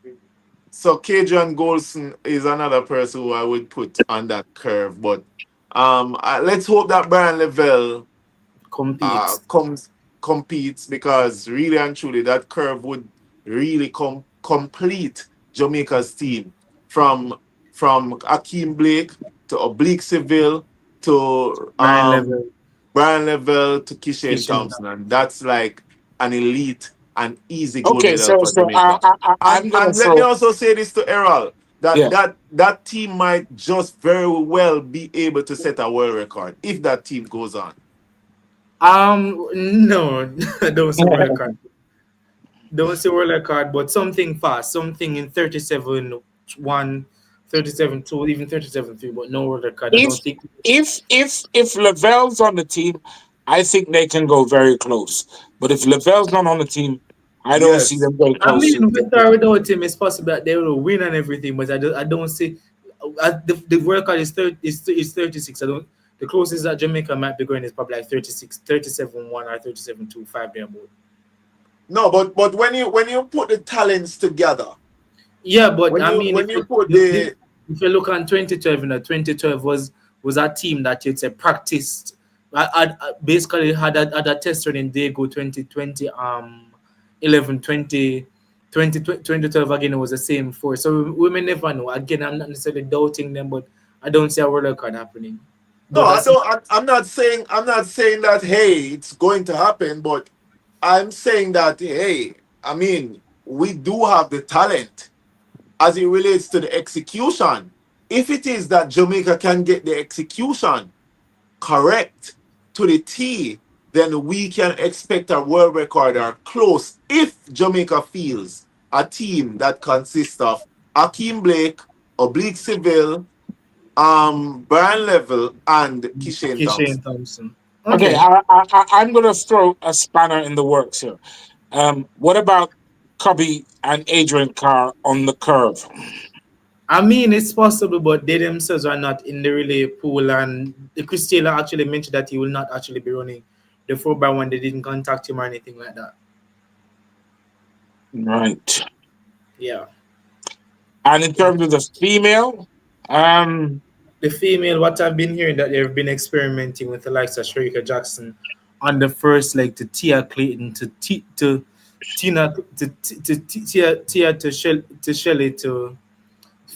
So Kejan Golson is another person who I would put on that curve. But let's hope that Brian Level competes because really and truly that curve would really complete Jamaica's team from Akeem Blake to Oblique Seville to Brian Level to Kishane Thompson, and that's like an elite and easy gold medal for Jamaica. And let me also say this to Emerole, that team might just very well be able to set a world record if that team goes on. No, don't say world record. Don't say world record, but something fast, something in 37-1, 37-2, even 37-3, but no world record. If Lavelle's on the team, I think they can go very close. But if Lavelle's not on the team, I don't see them going close. I mean, with or without him, it's possible that they will win and everything, but I don't see the world record is 36. The closest that Jamaica might be going is probably like 36, 37-1 or 37-2, 5 there both. No, but when you put the talents together, Yeah, but I mean, when you put if you look on 2012, 2012 was a team that you'd say practiced. Basically had a test run in Daegu 2020, 11, 20, 2012 again. It was the same force. So we may never know. Again, I'm not necessarily doubting them, but I don't see a world record happening. No, But I don't. I'm not saying. I'm not saying that. Hey, it's going to happen. But I'm saying that. Hey, I mean, we do have the talent as it relates to the execution. If it is that Jamaica can get the execution correct to the T, then we can expect a world record or close if Jamaica fields a team that consists of Akeem Blake, Oblique Seville, Brian Level, and Kishane Thompson. Thompson. Okay, I'm going to throw a spanner in the works here. What about Cubby and Adrian Carr on the curve? I mean, it's possible, but they themselves are not in the relay pool. And Chris Taylor actually mentioned that he will not actually be running the 4x1. They didn't contact him or anything like that. Right. Yeah. And in terms of the female, the female, what I've been hearing that they've been experimenting with the likes of Shericka Jackson on the first leg to Tia Clayton to Tina Tia to Shelley to.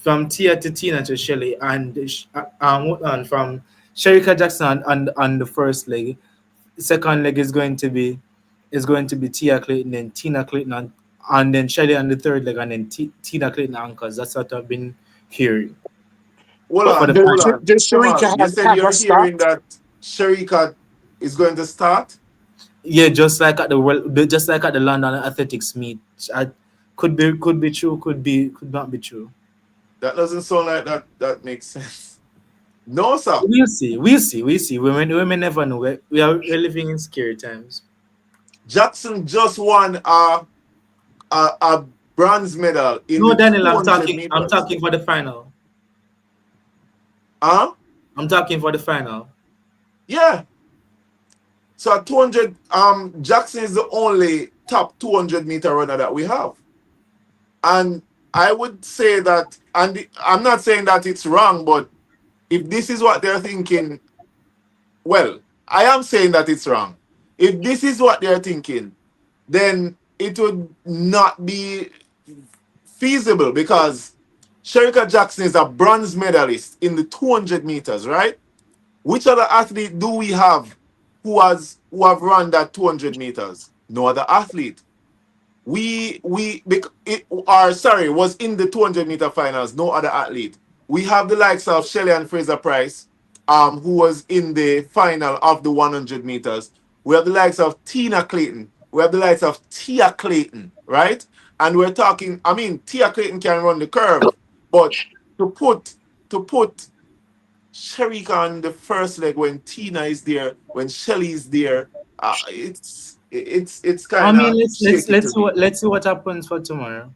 From Tia to Tina to Shelley and from Shericka Jackson on the first leg. The second leg is going to be Tia Clayton, then Tina Clayton, and then Shelley on the third leg, and then Tina Clayton anchors. That's what I've been hearing. Hold on. Does Shericka you said you're hearing that Shericka is going to start? Yeah, just like at the London Athletics meet. Could be true, could not be true. That doesn't sound like that makes sense. No, sir. We'll see. Women never know. We're living in scary times. Jackson just won a bronze medal in No, the Daniel, 200 meters. I'm talking for the final. Huh? I'm talking for the final. Yeah. So at 200, Jackson is the only top 200 meter runner that we have. And I would say that, and I'm not saying that it's wrong, but if this is what they're thinking, well, I am saying that it's wrong. If this is what they're thinking, then it would not be feasible because Shericka Jackson is a bronze medalist in the 200 meters, right? Which other athlete do we have who have run that 200 meters? No other athlete. Was in the 200 meter finals, no other athlete. We have the likes of Shelley and Fraser Price, who was in the final of the 100 meters. We have the likes of Tina Clayton. We have the likes of Tia Clayton, right? And we're talking, I mean, Tia Clayton can run the curve, but to put Shericka on the first leg when Tina is there, when Shelley is there, it's kind of. I mean, let's see what happens for tomorrow.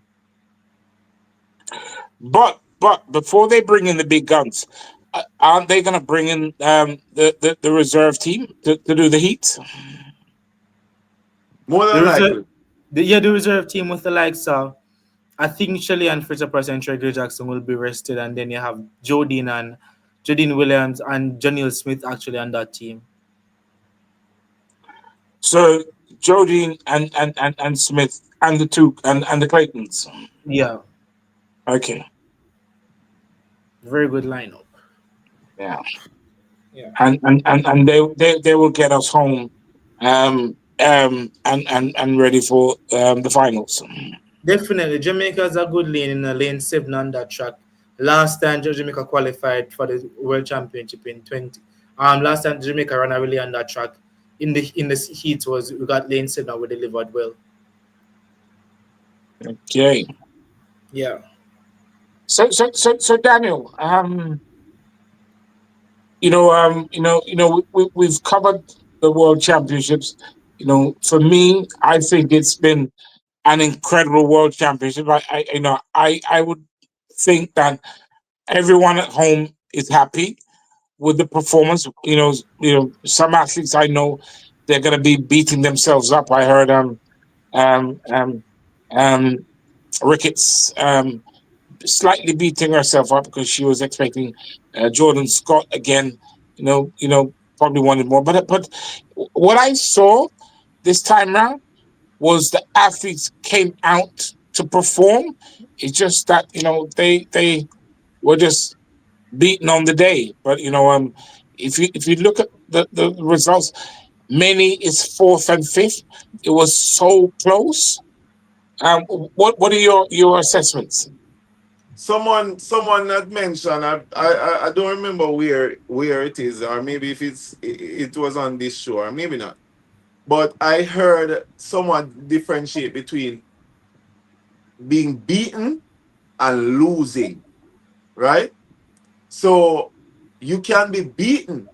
But before they bring in the big guns, aren't they going to bring in the reserve team to do the heat? More than likely. The reserve team with the likes of, I think Shelley and Fraser Price and Shericka Jackson will be rested, and then you have Jodine Williams and Janelle Smith actually on that team. So Jodine and Smith and the two and the Claytons. Yeah. Okay. Very good lineup. Yeah. Yeah. And they will get us home and ready for the finals. Definitely. Jamaica's a good lane in lane 7 on that track. Last time Jamaica qualified for the World Championship in 20. Last time Jamaica ran a relay on that track. In the heat we got lane 7 and we delivered well. Okay. Yeah. So Daniel, we've covered the World Championships. For me, I think it's been an incredible World Championship. I would think that everyone at home is happy with the performance. Some athletes I know they're going to be beating themselves up. I heard Ricketts slightly beating herself up because she was expecting Jordan Scott again. Probably wanted more. But what I saw this time round was the athletes came out to perform. It's just that they were just beaten on the day. But if you look at the results, many is fourth and fifth. It was so close. What are your assessments? Someone had mentioned. I don't remember where it is, or maybe if it was on this show, or maybe not. But I heard someone differentiate between being beaten and losing, right? So you can be beaten,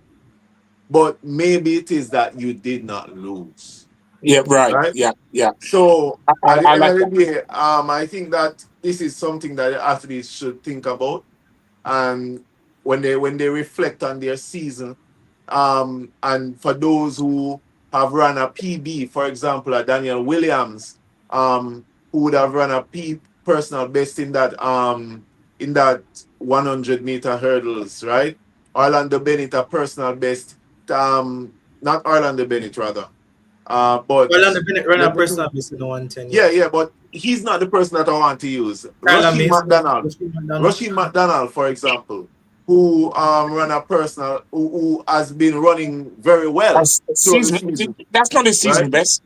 but maybe it is that you did not lose. Yeah, right. Right? Yeah. So I at the end like of the day, I think that this is something that the athletes should think about, and when they reflect on their season, and for those who have run a PB, for example, a Daniel Williams, who would have run a personal best in that 100-meter hurdles, right? Orlando Bennett a personal best, not Orlando Bennett rather, but Orlando Bennett ran a let me personal think. best in the 110. Yeah, but he's not the person that I want to use. Tyler Rusheen Mason, McDonald. Rusheen McDonald. Rusheen McDonald, for example, who ran a personal, who has been running very well throughout the season. That's not his season Right? best.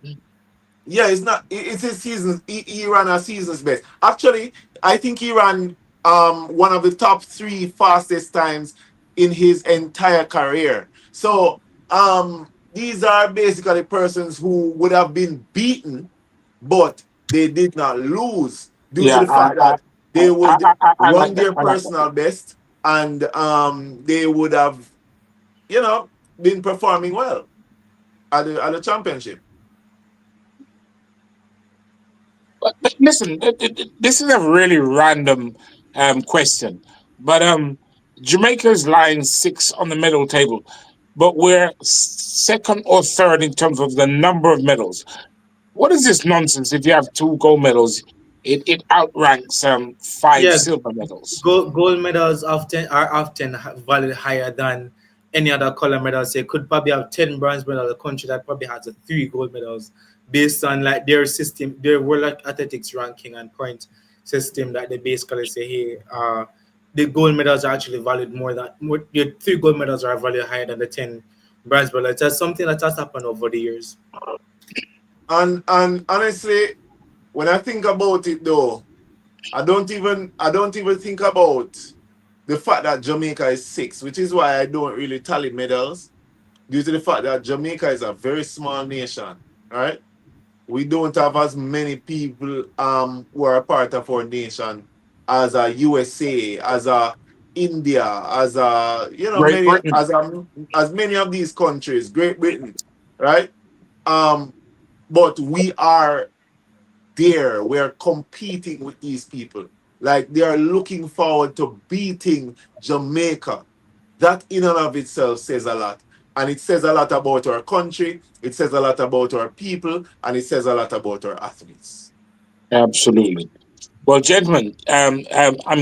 Yeah, it's not. It's his season. He ran a season's best. Actually, I think he ran one of the top 3 fastest times in his entire career. So these are basically persons who would have been beaten, but they did not lose due to the fact that they would I run like their that. I like personal best, and they would have, been performing well at the championship. But listen, this is a really random question, but Jamaica's lying 6 on the medal table, but we're second or third in terms of the number of medals. What is this nonsense? If you have 2 gold medals, it outranks 5 Yeah, silver medals. gold medals are often valued higher than any other color medals. They could probably have 10 bronze medals. A country that probably has 3 gold medals based on like their system, their World Athletics ranking and point system that they basically say, hey, the gold medals are actually valued the 3 gold medals are valued higher than the 10 bronze medals. That's something that has happened over the years. And honestly, when I think about it though, I don't even think about the fact that Jamaica is 6, which is why I don't really tally medals, due to the fact that Jamaica is a very small nation, right? We don't have as many people who are a part of our nation as a USA, as a India, as a Great Britain. as many of these countries, Great Britain, right? But we are there. We're competing with these people. Like, they are looking forward to beating Jamaica. That in and of itself says a lot. And it says a lot about our country, it says a lot about our people, and it says a lot about our athletes. Absolutely. Well, gentlemen, I'm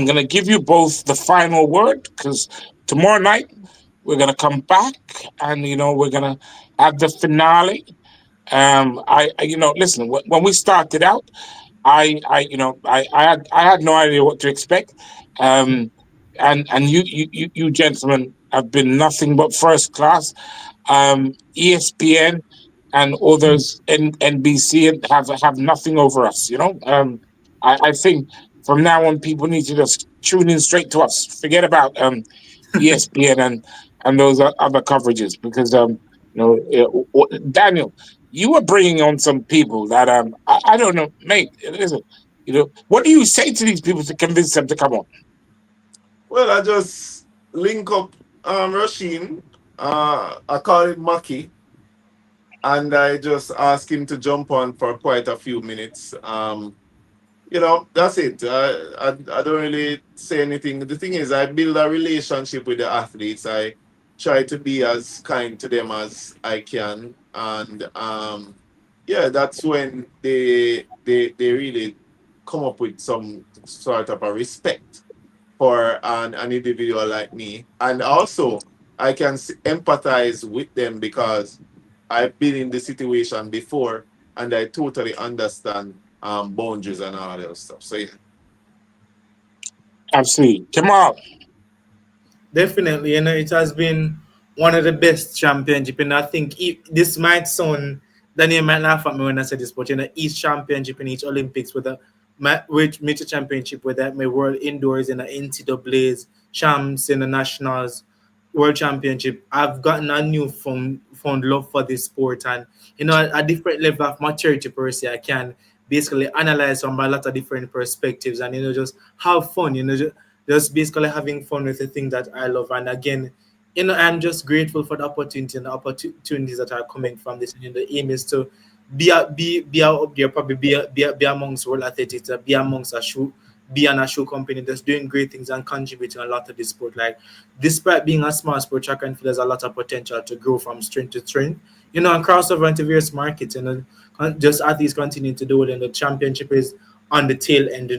going to give you both the final word, because tomorrow night we're going to come back and we're going to have the finale. Listen, when we started out, I had no idea what to expect. And you gentlemen have been nothing but first class. ESPN and others, NBC, have nothing over us. I think from now on, people need to just tune in straight to us. Forget about ESPN and those other coverages, because Daniel, you were bringing on some people that I don't know, mate. Listen, what do you say to these people to convince them to come on? Well, I just link up Rusheen. I call him Maki, and I just ask him to jump on for quite a few minutes. That's it. I don't really say anything. The thing is, I build a relationship with the athletes. I try to be as kind to them as I can, and that's when they really come up with some sort of a respect for an individual like me. And also, I can empathize with them because I've been in the situation before and I totally understand boundaries and all that stuff. So, yeah. Absolutely. Come on. Definitely, it has been one of the best championship, and I think this might sound, Daniel might laugh at me when I say this, but each championship and each Olympics with major championship, whether my world indoors in the NCAA's, champs in the nationals, world championship, I've gotten a new found love for this sport, and a different level of maturity per se. I can basically analyze from a lot of different perspectives, and just have fun, just basically having fun with the thing that I love. And again, I'm just grateful for the opportunity and the opportunities that are coming from this. And the aim is to be out there, probably be amongst world athletics, be amongst be on a shoe company that's doing great things and contributing a lot to this sport. Like, despite being a small sport, track and field has a lot of potential to grow from strength to strength, and cross over into various markets, just athletes continue to do it, and the championship is on the tail end.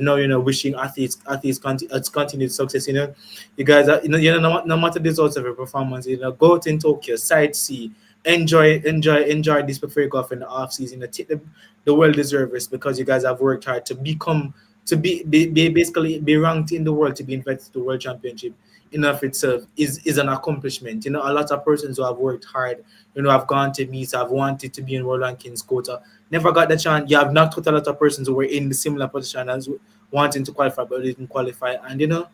Wishing athletes continued success. You guys are, no matter the results of your performance, go out in Tokyo, sightsee, enjoy this before you go off in the off season. Take the well-deserved risk, because you guys have worked hard to become, to be basically be ranked in the world, to be invited to the World Championship. In of itself is an accomplishment. A lot of persons who have worked hard, have gone to meets, have wanted to be in World Rankings quota, never got the chance. You have knocked out a lot of persons who were in the similar position as wanting to qualify but didn't qualify. And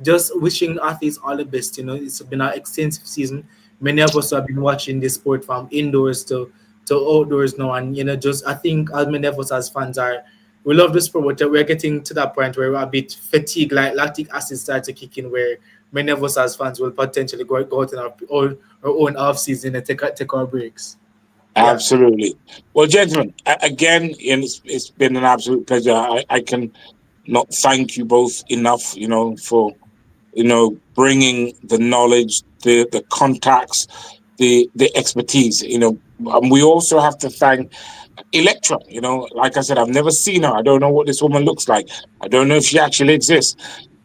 just wishing athletes all the best. It's been an extensive season. Many of us have been watching this sport from indoors to outdoors now, and just I think as many of us as fans we love the sport, but we're getting to that point where we're a bit fatigued, like lactic acid starts to kick in, where many of us as fans will potentially go out in our own off season and take our breaks. Absolutely. Well, gentlemen, again, it's been an absolute pleasure. I can not thank you both enough, for bringing the knowledge, the contacts, the expertise. And we also have to thank Electra. Like I said, I've never seen her. I don't know what this woman looks like. I don't know if she actually exists,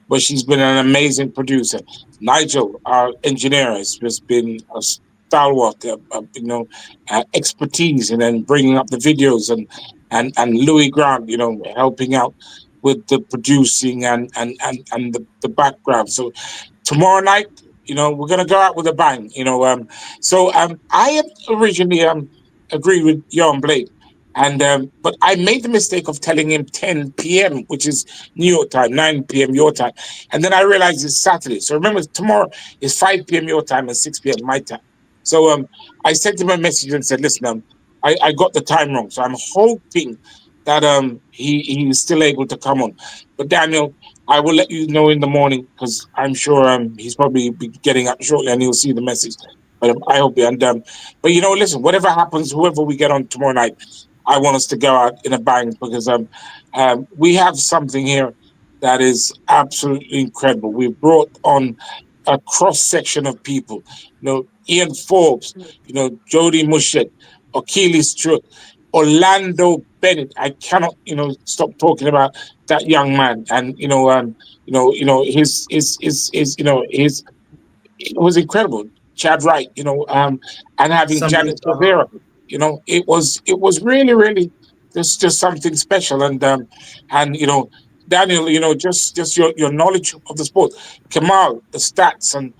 but she's been an amazing producer. Nigel, our engineer, has just been a stalwart, expertise, and then bringing up the videos, and Louis Grant, helping out with the producing and the background. So tomorrow night, we're gonna go out with a bang. I am originally agreed with Jan Blake. But I made the mistake of telling him 10 p.m., which is New York time, 9 p.m. your time. And then I realized it's Saturday. So remember, tomorrow is 5 p.m. your time and 6 p.m. my time. So I sent him a message and said, listen, I got the time wrong. So I'm hoping that he is still able to come on. But Daniel, I will let you know in the morning, because I'm sure he's probably be getting up shortly and he'll see the message. But I hope you're done. But listen, whatever happens, whoever we get on tomorrow night, I want us to go out in a bang, because we have something here that is absolutely incredible. We've brought on a cross-section of people. Ian Forbes, Jody Mushet, Achilles Stewart, Orlando Bennett. I cannot, stop talking about that young man. And it was incredible. Chad Wright, and having Janet Rivera. It was really, really just something special. And Daniel, just your knowledge of the sport, Kamal, the stats, and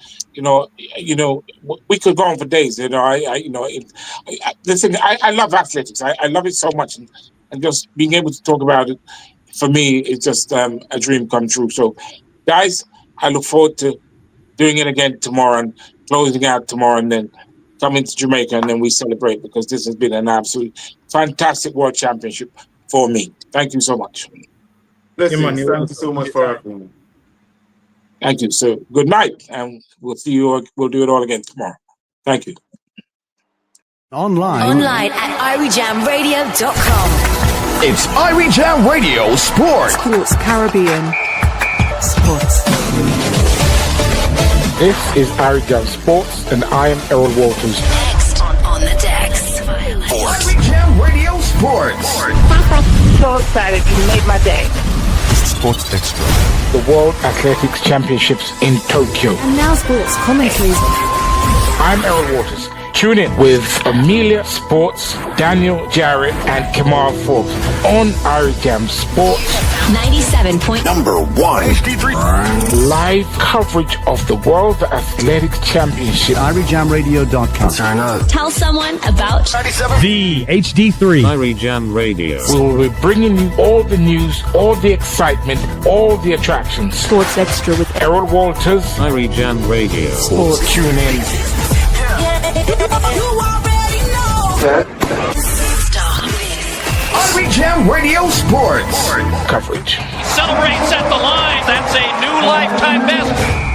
we could go on for days. Listen, I love athletics. I love it so much, and just being able to talk about it, for me, it's just a dream come true. So, guys, I look forward to doing it again tomorrow and closing out tomorrow, and then coming to Jamaica, and then we celebrate, because this has been an absolute fantastic World Championship for me. Thank you so much. Listen, thank you so much for having me. Thank you. So good night, and we'll see you. We'll do it all again tomorrow. Thank you. Online at IrieJamRadio.com. It's Irie Jam Radio Sports. Sports Caribbean. Sports. This is Irie Jam Sports, and I am Emerole Walters. Next on the decks. Irie Jam Radio Sports. So excited, you made my day. Sports Extra. The World Athletics Championships in Tokyo. And now sports commentaries. I'm Errol Waters. Tune in with Amelia Sports, Daniel Jarrett, and Kamal Forbes on Irie Jam Sports. 97. Number 1. HD3. Live coverage of the World Athletics Championship. IrieJamRadio.com. Turn up. Tell someone about 97. The HD3. Irie Jam Radio. We will be bringing you all the news, all the excitement, all the attractions. Sports Extra with Errol Walters. Irie Jam Radio. Tune in. Irie Jam Radio Sports coverage. Celebrates at the line. That's a new lifetime best.